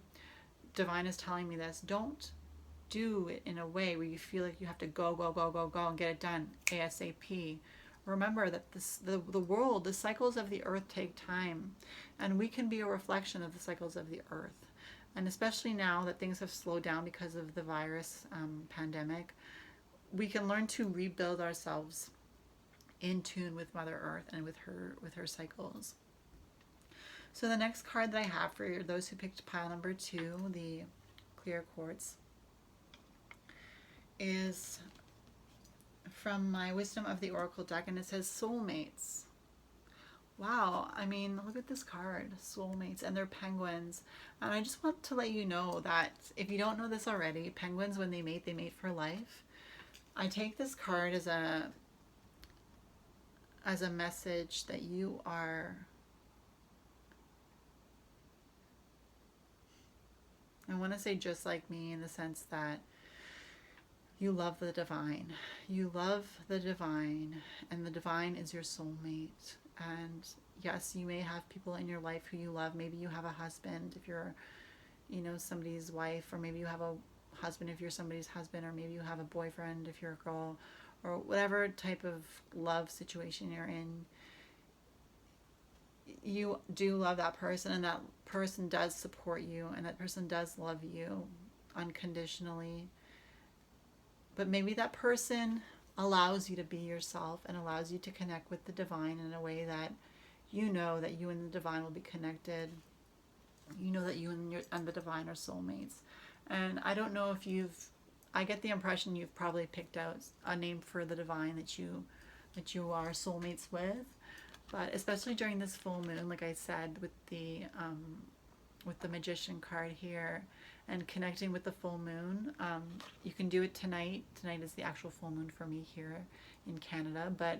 divine is telling me this, don't do it in a way where you feel like you have to go and get it done ASAP. Remember that the world, the cycles of the earth take time, and we can be a reflection of the cycles of the earth. And especially now that things have slowed down because of the virus pandemic, we can learn to rebuild ourselves in tune with Mother Earth and with her cycles. So the next card that I have for those who picked pile number 2, the clear quartz, is from my Wisdom of the Oracle deck, and it says soulmates. Wow, I mean, look at this card, soulmates, and they're penguins. And I just want to let you know that if you don't know this already, penguins, when they mate for life. I take this card as a message that you are, I want to say, just like me, in the sense that you love the divine. You love the divine, and the divine is your soulmate. And yes, you may have people in your life who you love. Maybe you have a husband if you're, somebody's wife, or maybe you have a husband if you're somebody's husband, or maybe you have a boyfriend if you're a girl, or whatever type of love situation you're in. You do love that person, and that person does support you, and that person does love you unconditionally. But maybe that person allows you to be yourself and allows you to connect with the divine in a way that you know that you and the divine will be connected. You know that you and the divine are soulmates. And I don't know if I get the impression you've probably picked out a name for the divine that you are soulmates with. But especially during this full moon, like I said, with the Magician card here, and connecting with the full moon, you can do it tonight. Tonight is the actual full moon for me here in Canada, but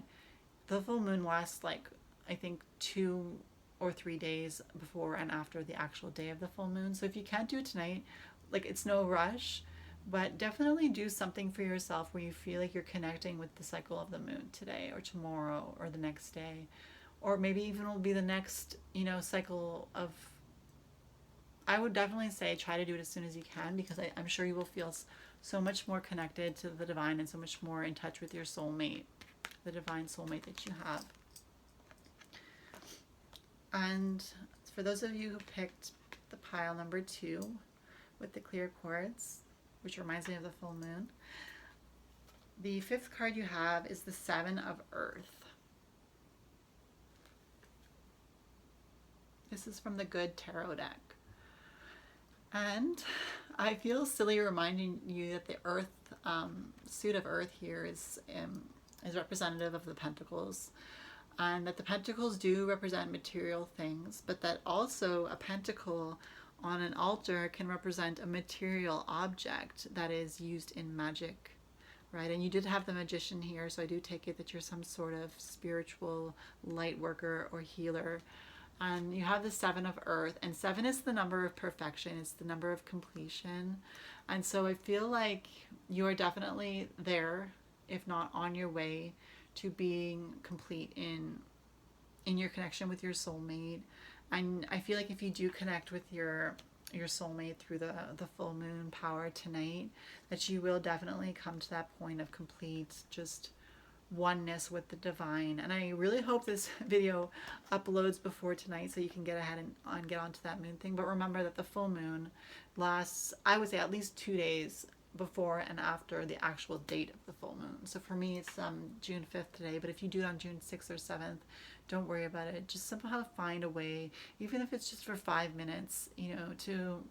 the full moon lasts I think 2 or 3 days before and after the actual day of the full moon. So if you can't do it tonight, it's no rush, but definitely do something for yourself where you feel like you're connecting with the cycle of the moon today or tomorrow or the next day, or maybe even will be the next cycle of. I would definitely say try to do it as soon as you can, because I'm sure you will feel so much more connected to the divine and so much more in touch with your soulmate, the divine soulmate that you have. And for those of you who picked the pile number 2 with the clear quartz, which reminds me of the full moon, the 5th card you have is the 7 of Earth. This is from the Good Tarot deck. And I feel silly reminding you that the Earth, suit of Earth here is representative of the Pentacles. And that the Pentacles do represent material things, but that also a pentacle on an altar can represent a material object that is used in magic, right? And you did have the Magician here, so I do take it that you're some sort of spiritual light worker or healer. And you have the 7 of Earth, and 7 is the number of perfection. It's the number of completion. And so I feel like you are definitely there, if not on your way to being complete in your connection with your soulmate. And I feel like if you do connect with your soulmate through the full moon power tonight, that you will definitely come to that point of complete just oneness with the divine. And I really hope this video uploads before tonight so you can get ahead and get onto that moon thing. But remember that the full moon lasts, I would say, at least 2 days before and after the actual date of the full moon. So for me, it's June 5th today, but if you do it on June 6th or 7th, don't worry about it. Just somehow find a way, even if it's just for 5 minutes, you know, to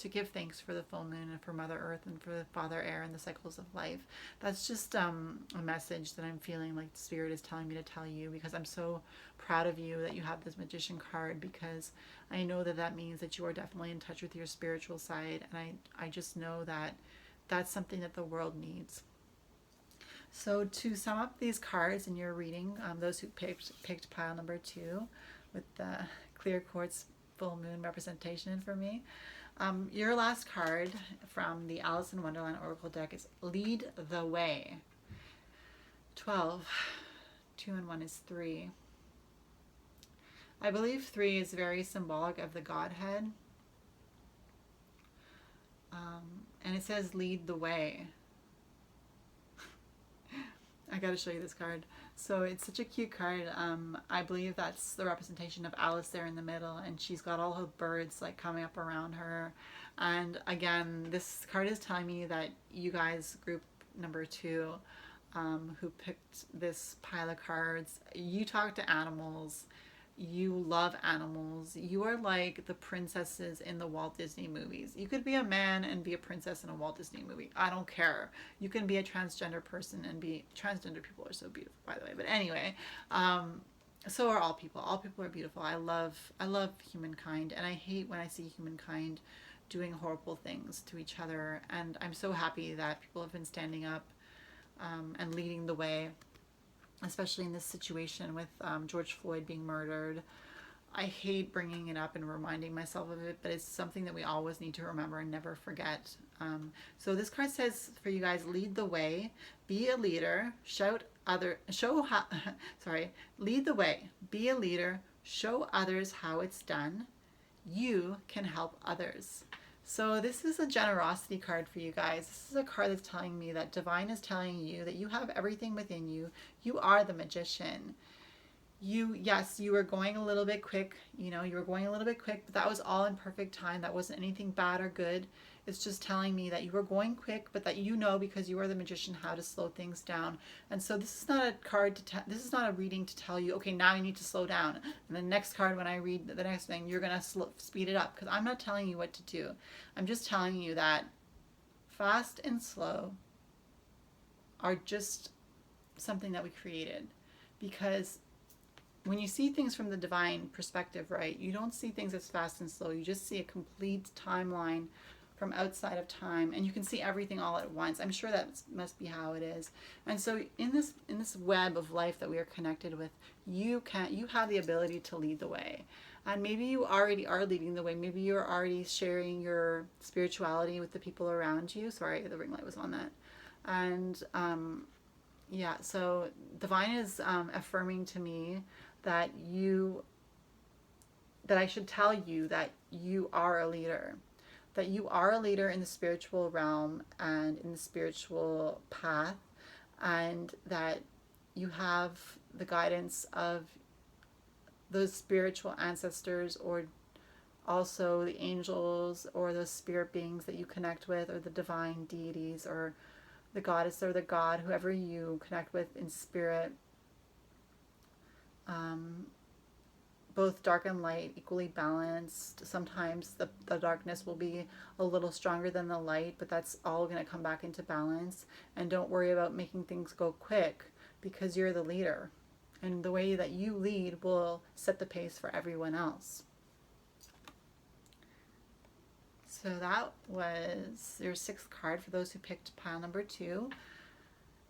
give thanks for the full moon and for Mother Earth and for the Father Air and the cycles of life. That's just a message that I'm feeling like the Spirit is telling me to tell you, because I'm so proud of you that you have this Magician card, because I know that that means that you are definitely in touch with your spiritual side, and I just know that that's something that the world needs. So to sum up these cards in your reading, those who picked pile number 2 with the clear quartz full moon representation for me, your last card from the Alice in Wonderland Oracle deck is Lead the Way. 12. 2 and 1 is 3. I believe 3 is very symbolic of the Godhead. And it says lead the way. I gotta show you this card. So it's such a cute card. I believe that's the representation of Alice there in the middle, and she's got all her birds like coming up around her. And again, this card is telling me that you guys, group number 2, who picked this pile of cards, you talk to animals. You love animals. You are like the princesses in the Walt Disney movies. You could be a man and be a princess in a Walt Disney movie. I don't care. You can be a transgender person and be... Transgender people are so beautiful, by the way. But anyway, so are all people. All people are beautiful. I love humankind, and I hate when I see humankind doing horrible things to each other. And I'm so happy that people have been standing up and leading the way, especially in this situation with George Floyd being murdered. I hate bringing it up and reminding myself of it, but it's something that we always need to remember and never forget. So this card says for you guys, lead the way, be a leader, lead the way, be a leader, show others how it's done. You can help others. So this is a generosity card for you guys. This is a card that's telling me that divine is telling you that you have everything within you. You are the magician. Yes, you were going a little bit quick. You know, you were going a little bit quick, but that was all in perfect time. That wasn't anything bad or good. It's just telling me that you were going quick, but that you know, because you are the magician, how to slow things down. And so this is not a card this is not a reading to tell you, okay, now you need to slow down. And the next card, when I read the next thing, you're going to speed it up, because I'm not telling you what to do. I'm just telling you that fast and slow are just something that we created, because when you see things from the divine perspective, right, you don't see things as fast and slow. You just see a complete timeline from outside of time, and you can see everything all at once. I'm sure that must be how it is. And so in this web of life that we are connected with, you have the ability to lead the way. And maybe you already are leading the way. Maybe you're already sharing your spirituality with the people around you. Sorry, the ring light was on that. And yeah, so divine is affirming to me that I should tell you that you are a leader. that you are a leader in the spiritual realm and in the spiritual path, and that you have the guidance of those spiritual ancestors, or also the angels, or those spirit beings that you connect with, or the divine deities, or the goddess or the god, whoever you connect with in spirit. Both dark and light, equally balanced. Sometimes the darkness will be a little stronger than the light, but that's all going to come back into balance. And don't worry about making things go quick, because you're the leader. And the way that you lead will set the pace for everyone else. So that was your 6th card for those who picked pile number 2.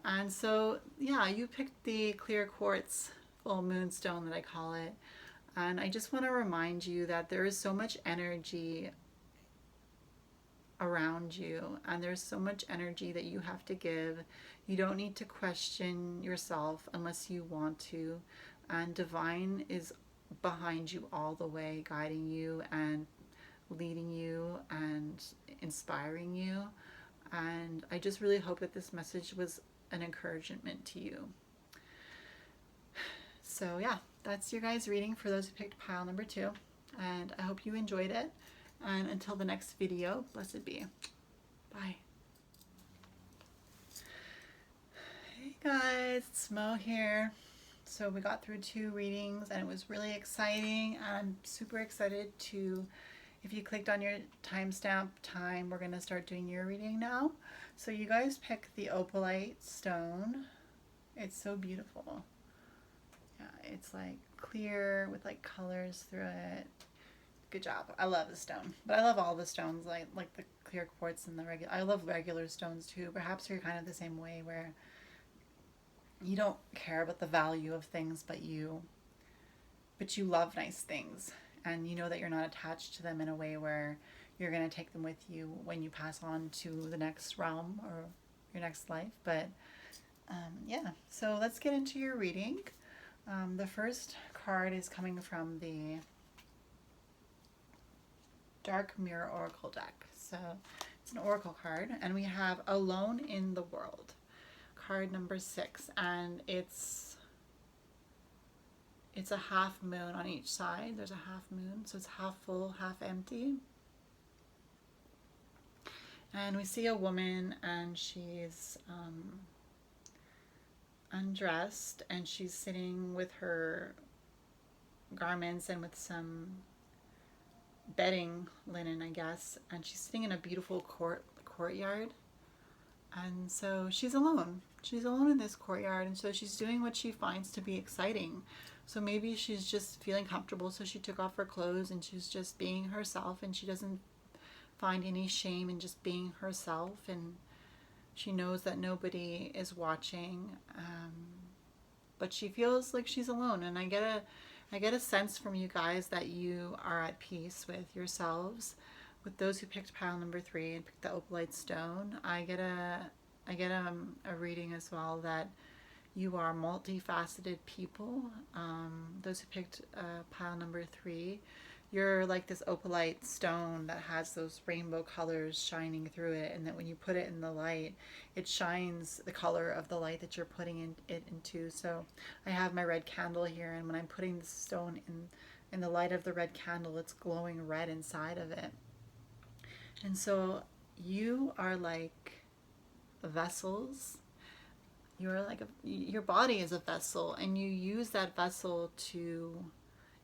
And so, yeah, you picked the clear quartz full moonstone that I call it. And I just want to remind you that there is so much energy around you, and there's so much energy that you have to give. You don't need to question yourself unless you want to. And divine is behind you all the way, guiding you and leading you and inspiring you. And I just really hope that this message was an encouragement to you. So yeah, that's your guys' reading for those who picked pile number 2. And I hope you enjoyed it. And until the next video, blessed be. Bye. Hey guys, it's Mo here. So we got through 2 readings and it was really exciting. And I'm super excited to, if you clicked on your timestamp time, we're going to start doing your reading now. So you guys picked the opalite stone. It's so beautiful. Yeah, it's like clear with like colors through it. Good job. I love the stone, but I love all the stones, like the clear quartz and the regular. I love regular stones too. Perhaps you're kind of the same way, where you don't care about the value of things, but you love nice things, and you know that you're not attached to them in a way where you're going to take them with you when you pass on to the next realm or your next life. But yeah, so let's get into your reading. The first card is coming from the Dark Mirror Oracle deck. So it's an oracle card, and we have Alone in the World, card number 6, and it's a half moon on each side. There's a half moon, so it's half full, half empty. And we see a woman, and she's undressed, and she's sitting with her garments and with some bedding linen, I guess, and she's sitting in a beautiful courtyard. And so she's alone. She's alone in this courtyard, and so she's doing what she finds to be exciting. So maybe she's just feeling comfortable, so she took off her clothes and she's just being herself, and she doesn't find any shame in just being herself, and she knows that nobody is watching, but she feels like she's alone. And I get a sense from you guys that you are at peace with yourselves. With those who picked pile number 3 and picked the opalite stone, I get a reading as well that you are multifaceted people. Those who picked pile number 3, you're like this opalite stone that has those rainbow colors shining through it, and that when you put it in the light, it shines the color of the light that you're putting it into. So I have my red candle here, and when I'm putting the stone in the light of the red candle, it's glowing red inside of it. And so you are like vessels. You're like your body is a vessel, and you use that vessel to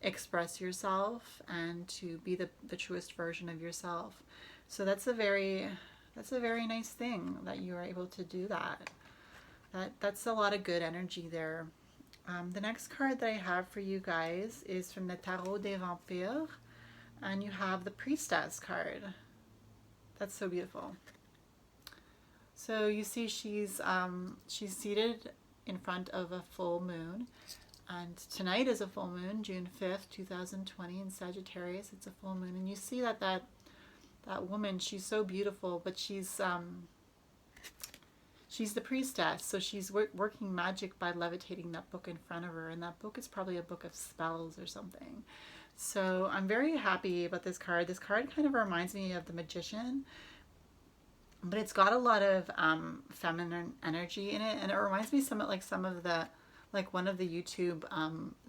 express yourself and to be the truest version of yourself. So that's a very nice thing that you are able to do that. That's a lot of good energy there. The next card that I have for you guys is from the Tarot des Vampires, and you have the Priestess card. That's so beautiful. So you see she's seated in front of a full moon. And tonight is a full moon, June 5th, 2020 in Sagittarius. It's a full moon. And you see that woman, she's so beautiful, but she's the priestess. So she's working magic by levitating that book in front of her. And that book is probably a book of spells or something. So I'm very happy about this card. This card kind of reminds me of the Magician, but it's got a lot of feminine energy in it, and it reminds me somewhat like some of the like one of the YouTube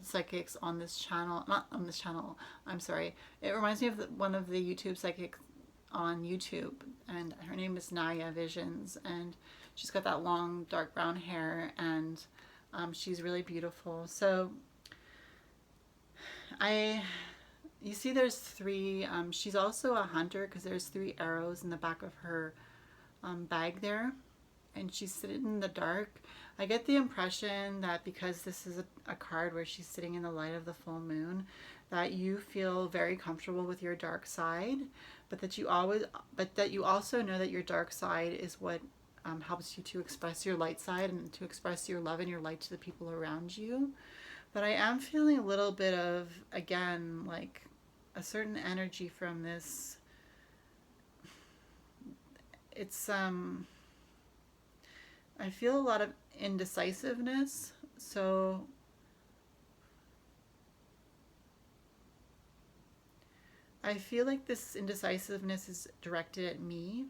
psychics on this channel, not on this channel, I'm sorry. It reminds me of one of the YouTube psychics on YouTube, and her name is Naya Visions, and she's got that long dark brown hair, and she's really beautiful. So I you see there's three, she's also a hunter because there's three arrows in the back of her bag there, and she's sitting in the dark. I get the impression that because this is a card where she's sitting in the light of the full moon, that you feel very comfortable with your dark side, but that you also know that your dark side is what helps you to express your light side and to express your love and your light to the people around you. But I am feeling a little bit of, again, like a certain energy from this. It's I feel a lot of indecisiveness. So I feel like this indecisiveness is directed at me,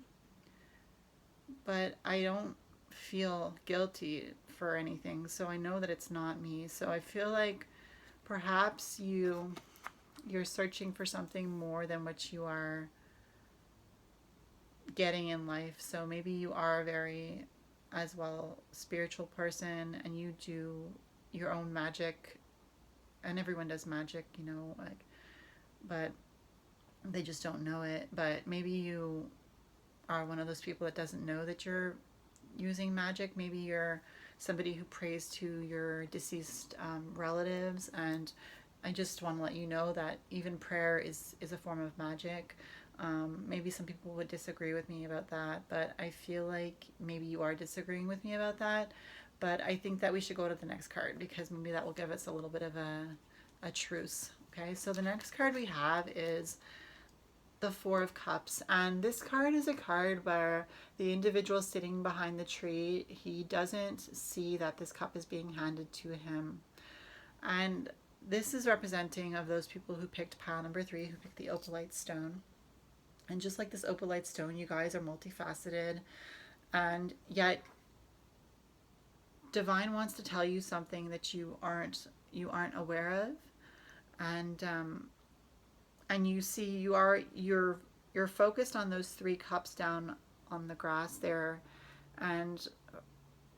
but I don't feel guilty for anything. So I know that it's not me. So I feel like perhaps you're searching for something more than what you are getting in life. So maybe you are a very as well spiritual person, and you do your own magic, and everyone does magic, you know, like, but they just don't know it. But maybe you are one of those people that doesn't know that you're using magic. Maybe you're somebody who prays to your deceased relatives, and I just want to let you know that even prayer is a form of magic. Maybe some people would disagree with me about that, but I feel like maybe you are disagreeing with me about that. But I think that we should go to the next card because maybe that will give us a little bit of a truce. Okay, so the next card we have is the Four of Cups, and this card is a card where the individual sitting behind the tree, he doesn't see that this cup is being handed to him. And this is representing of those people who picked pile number 3, who picked the opalite stone. And just like this opalite stone, you guys are multifaceted, and yet divine wants to tell you something that you aren't aware of, and you see you're focused on those 3 cups down on the grass there, and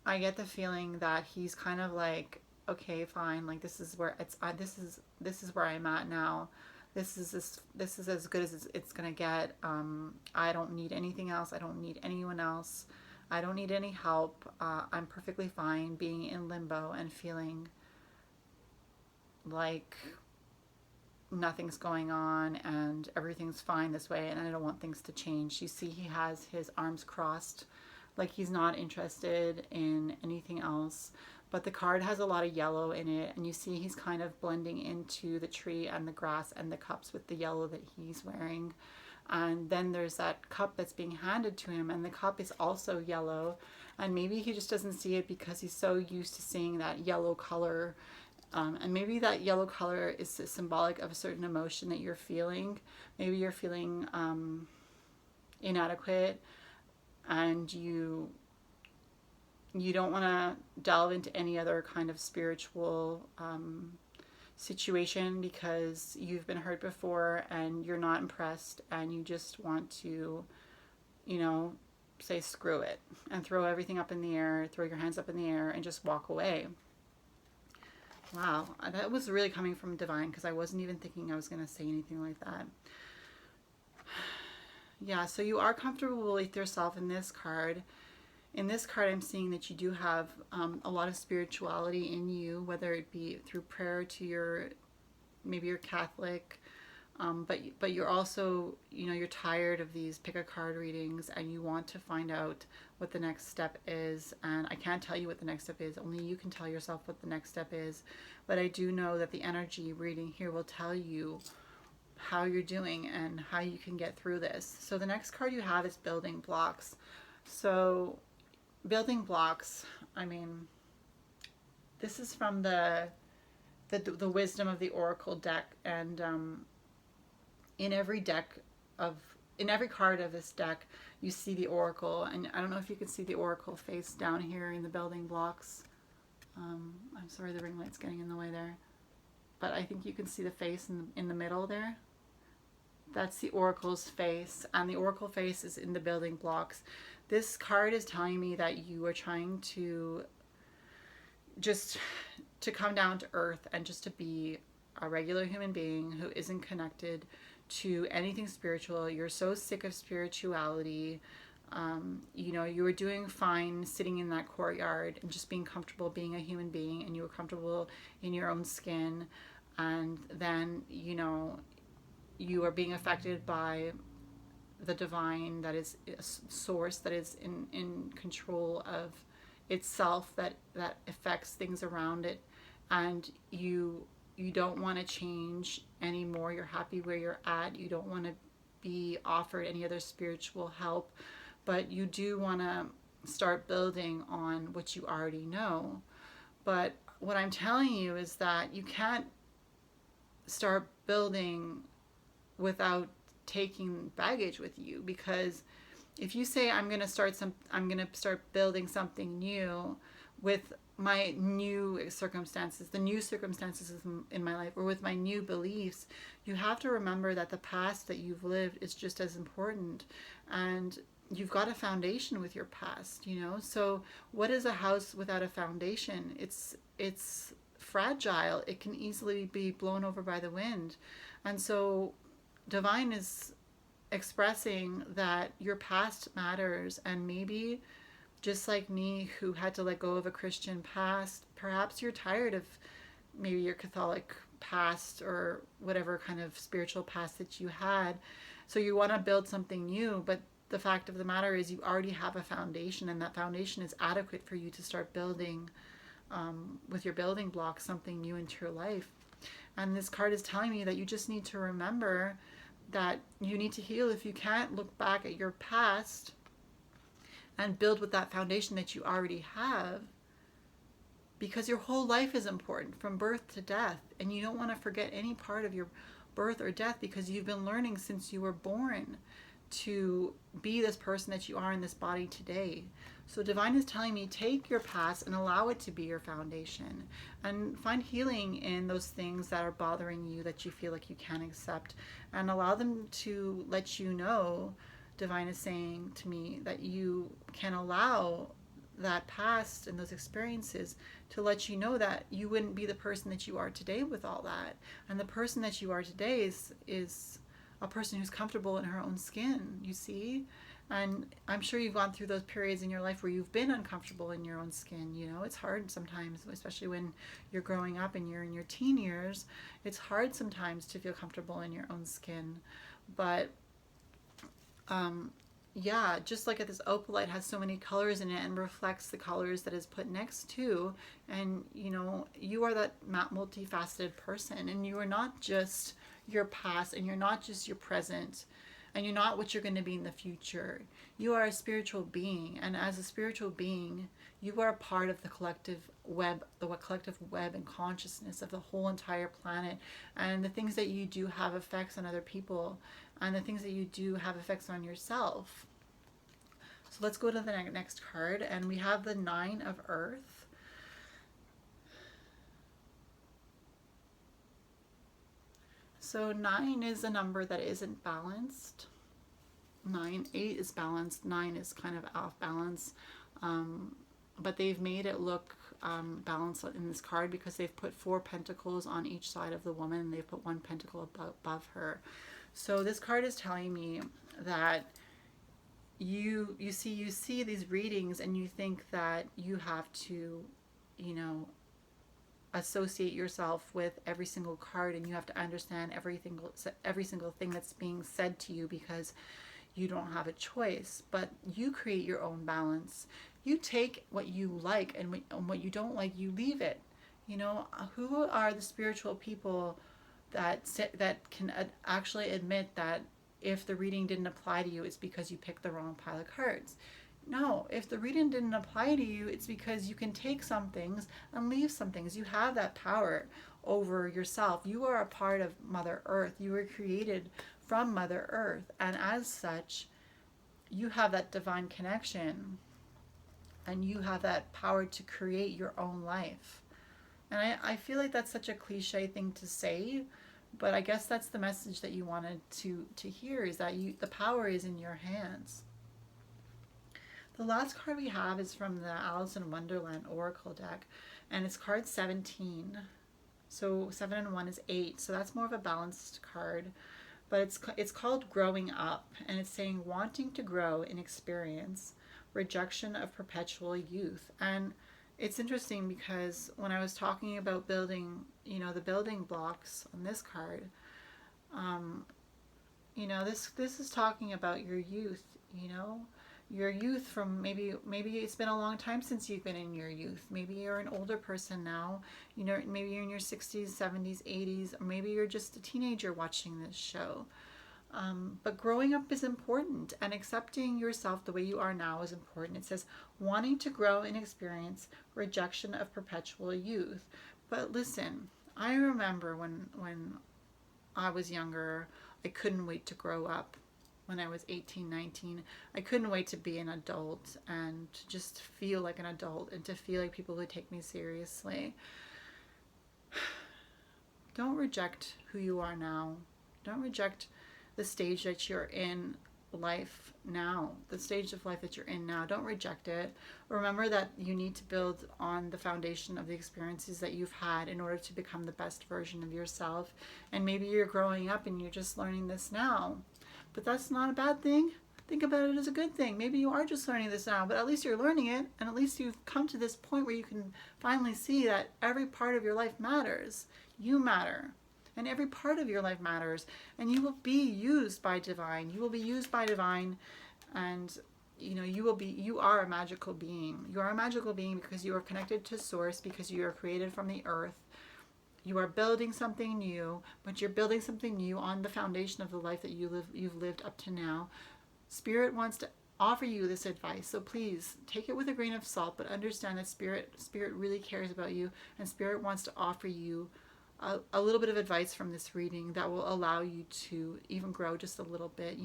I get the feeling that he's kind of like, okay, fine, like this is where this is where I'm at now. This is as good as it's gonna get. I don't need anything else. I don't need anyone else. I don't need any help. I'm perfectly fine being in limbo and feeling like nothing's going on and everything's fine this way, and I don't want things to change. You see he has his arms crossed, like he's not interested in anything else. But the card has a lot of yellow in it, and you see he's kind of blending into the tree and the grass and the cups with the yellow that he's wearing. And then there's that cup that's being handed to him, and the cup is also yellow. And maybe he just doesn't see it because he's so used to seeing that yellow color. And maybe that yellow color is symbolic of a certain emotion that you're feeling. Maybe you're feeling inadequate, and you don't want to delve into any other kind of spiritual situation because you've been hurt before and you're not impressed, and you just want to, you know, say screw it and throw everything up in the air, throw your hands up in the air and just walk away. Wow, that was really coming from divine because I wasn't even thinking I was going to say anything like that. Yeah, so you are comfortable with yourself in this card. In this card, I'm seeing that you do have a lot of spirituality in you, whether it be through prayer to maybe you're Catholic, but you're also, you know, you're tired of these pick a card readings and you want to find out what the next step is. And I can't tell you what the next step is. Only you can tell yourself what the next step is. But I do know that the energy reading here will tell you how you're doing and how you can get through this. So the next card you have is building blocks. So building blocks, I mean, this is from the the wisdom of the oracle deck. And in every deck of in every card of this deck, you see the oracle. And I don't know if you can see the oracle face down here in the building blocks. I'm sorry, the ring light's getting in the way there, but I think you can see the face in the middle there. That's the oracle's face, and the oracle face is in the building blocks. This card is telling me that you are trying to just to come down to earth and just to be a regular human being who isn't connected to anything spiritual. You're so sick of spirituality. You were doing fine sitting in that courtyard and just being comfortable being a human being, and you were comfortable in your own skin. And then, you are being affected by the divine, that is a source that is in control of itself, that affects things around it. And you don't want to change anymore. You're happy where you're at. You don't want to be offered any other spiritual help, but you do want to start building on what you already know. But what I'm telling you is that you can't start building without taking baggage with you, because if you say I'm going to start building something new with my new circumstances, the new circumstances in my life, or with my new beliefs, you have to remember that the past that you've lived is just as important, and you've got a foundation with your past. So what is a house without a foundation? It's fragile. It can easily be blown over by the wind. And so divine is expressing that your past matters, and maybe just like me, who had to let go of a Christian past, perhaps you're tired of maybe your Catholic past or whatever kind of spiritual past that you had. So you want to build something new, but the fact of the matter is you already have a foundation, and that foundation is adequate for you to start building with your building blocks something new into your life. And this card is telling me that you just need to remember that you need to heal. If you can't look back at your past and build with that foundation that you already have, because your whole life is important from birth to death, and you don't want to forget any part of your birth or death, because you've been learning since you were born to be this person that you are in this body today. So divine is telling me, take your past and allow it to be your foundation, and find healing in those things that are bothering you, that you feel like you can't accept, and allow them to let you know. Divine is saying to me that you can allow that past and those experiences to let you know that you wouldn't be the person that you are today with all that. And the person that you are today is a person who's comfortable in her own skin, you see? And I'm sure you've gone through those periods in your life where you've been uncomfortable in your own skin. It's hard sometimes, especially when you're growing up and you're in your teen years. It's hard sometimes to feel comfortable in your own skin. But just like this opalite has so many colors in it and reflects the colors that is put next to, and you are that multifaceted person, and you are not just your past, and you're not just your present, and you're not what you're going to be in the future. You are a spiritual being, and as a spiritual being, you are a part of the collective web and consciousness of the whole entire planet. And the things that you do have effects on other people, and the things that you do have effects on yourself. So let's go to the next card, and we have the Nine of Earth. So 9 is a number that isn't balanced. 8 is balanced. 9 is kind of off balance. But they've made it look balanced in this card because they've put 4 pentacles on each side of the woman, and they've put 1 pentacle above her. So this card is telling me that you see these readings, and you think that you have to, associate yourself with every single card, and you have to understand every single thing that's being said to you, because you don't have a choice. But you create your own balance. You take what you like, and what you don't like, you leave it. Who are the spiritual people that can actually admit that if the reading didn't apply to you, it's because you picked the wrong pile of cards? No, if the reading didn't apply to you, it's because you can take some things and leave some things. You have that power over yourself. You are a part of Mother Earth. You were created from Mother Earth, and as such, you have that divine connection, and you have that power to create your own life. And I feel like that's such a cliche thing to say, but I guess that's the message that you wanted to hear, is that the power is in your hands. The last card we have is from the Alice in Wonderland Oracle deck, and it's card 17. So 7 and 1 is 8, so that's more of a balanced card. But it's called Growing Up, and it's saying wanting to grow in experience, rejection of perpetual youth. And it's interesting because when I was talking about building, the building blocks on this card, this is talking about your youth, your youth from maybe it's been a long time since you've been in your youth. Maybe you're an older person now, maybe you're in your 60s, 70s, 80s, or maybe you're just a teenager watching this show. But growing up is important, and accepting yourself the way you are now is important. It says wanting to grow in experience, rejection of perpetual youth. But listen, I remember when I was younger, I couldn't wait to grow up. When I was 18, 19, I couldn't wait to be an adult and to just feel like an adult and to feel like people would take me seriously. Don't reject who you are now. Don't reject the stage that you're in life now, the stage of life that you're in now. Don't reject it. Remember that you need to build on the foundation of the experiences that you've had in order to become the best version of yourself. And maybe you're growing up and you're just learning this now. But that's not a bad thing. Think about it as a good thing. Maybe you are just learning this now, but at least you're learning it, and at least you've come to this point where you can finally see that every part of your life matters. You matter. And every part of your life matters. And you will be used by divine. You will be used by divine, and you are a magical being. You are a magical being because you are connected to source, because you are created from the earth. You are building something new, but you're building something new on the foundation of the life that you've lived up to now. Spirit wants to offer you this advice, so please take it with a grain of salt, but understand that Spirit really cares about you, and Spirit wants to offer you a little bit of advice from this reading that will allow you to even grow just a little bit.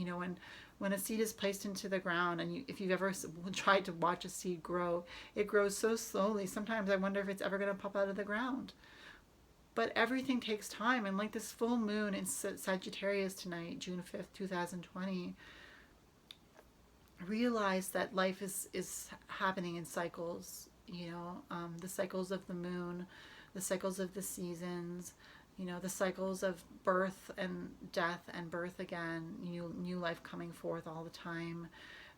When a seed is placed into the ground, and if you've ever tried to watch a seed grow, it grows so slowly. Sometimes I wonder if it's ever going to pop out of the ground. But everything takes time, and like this full moon in Sagittarius tonight, June 5th, 2020, realize that life is happening in cycles, the cycles of the moon, the cycles of the seasons, the cycles of birth and death and birth again, new life coming forth all the time.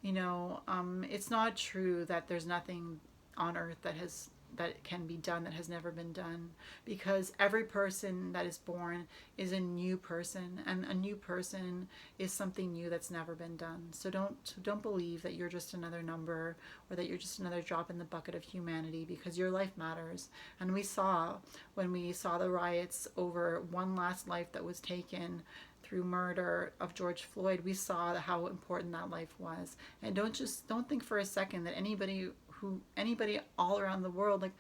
It's not true that there's nothing on earth that can be done that has never been done, because every person that is born is a new person, and a new person is something new that's never been done. So don't believe that you're just another number, or that you're just another drop in the bucket of humanity, because your life matters. And when we saw the riots over one last life that was taken through murder of George Floyd, we saw how important that life was. And don't think for a second that anybody all around the world, like,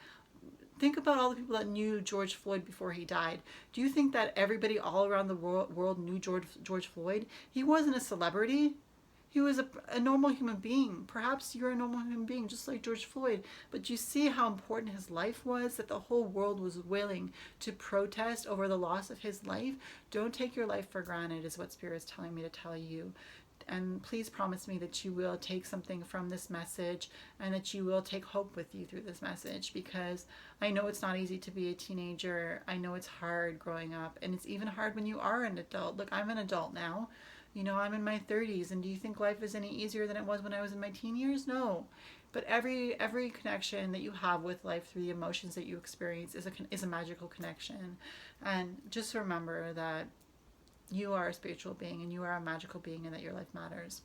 think about all the people that knew George Floyd before he died. Do you think that everybody all around the world knew George Floyd? He wasn't a celebrity. He was a normal human being. Perhaps you're a normal human being, just like George Floyd. But you see how important his life was, that the whole world was willing to protest over the loss of his life. Don't take your life for granted, is what Spirit's telling me to tell you. And please promise me that you will take something from this message, and that you will take hope with you through this message, because I know it's not easy to be a teenager. I know it's hard growing up, and it's even hard when you are an adult. Look, I'm an adult now. I'm in my 30s, and do you think life is any easier than it was when I was in my teen years? No. But every connection that you have with life through the emotions that you experience is a magical connection. And just remember that you are a spiritual being, and you are a magical being, and that your life matters.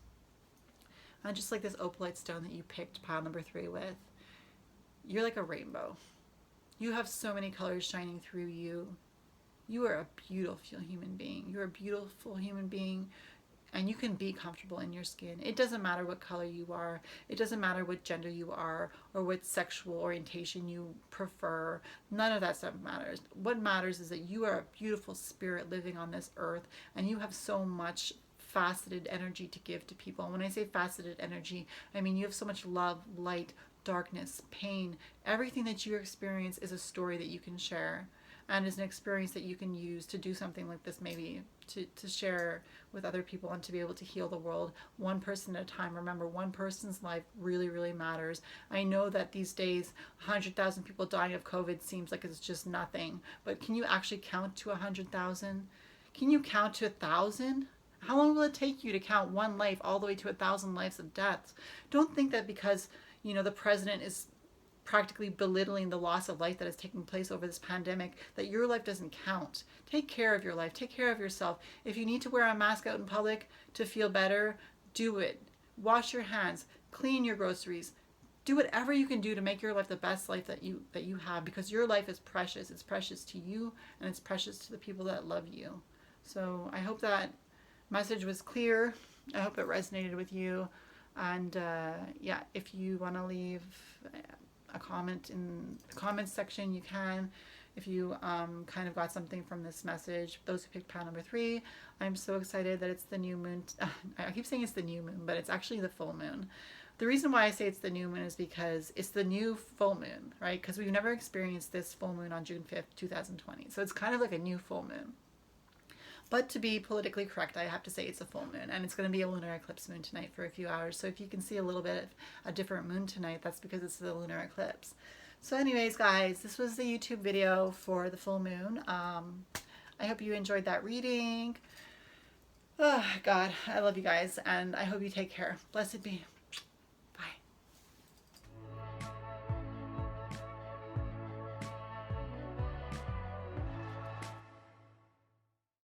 And just like this opalite stone that you picked pile number 3 with, you're like a rainbow. You have so many colors shining through you. You are a beautiful human being. You're a beautiful human being, and you can be comfortable in your skin. It doesn't matter what color you are. It doesn't matter what gender you are or what sexual orientation you prefer. None of that stuff matters. What matters is that you are a beautiful spirit living on this earth, and you have so much faceted energy to give to people. And when I say faceted energy, I mean you have so much love, light, darkness, pain. Everything that you experience is a story that you can share, and is an experience that you can use to do something like this, maybe to share with other people and to be able to heal the world one person at a time. Remember, one person's life really, really matters. I know that these days 100,000 people dying of COVID seems like it's just nothing, but can you actually count to 100,000? Can you count to 1,000? How long will it take you to count one life all the way to 1,000 lives of deaths? Don't think that because, you know, the president is practically belittling the loss of life that is taking place over this pandemic, that your life doesn't count. Take care of your life. Take care of yourself. If you need to wear a mask out in public to feel better, do it. Wash your hands. Clean your groceries. Do whatever you can do to make your life the best life that you have, because your life is precious. It's precious to you, and it's precious to the people that love you. So I hope that message was clear. I hope it resonated with you. And yeah, if you want to leave a comment in the comments section, you can. If you kind of got something from this message, those who picked pile number 3, I'm so excited that it's the new moon. I keep saying it's the new moon, but it's actually the full moon. The reason why I say it's the new moon is because it's the new full moon, right? Because we've never experienced this full moon on June 5th, 2020. So it's kind of like a new full moon. But to be politically correct, I have to say it's a full moon, and it's going to be a lunar eclipse moon tonight for a few hours. So if you can see a little bit of a different moon tonight, that's because it's the lunar eclipse. So anyways, guys, this was the YouTube video for the full moon. I hope you enjoyed that reading. Oh, God, I love you guys, and I hope you take care. Blessed be.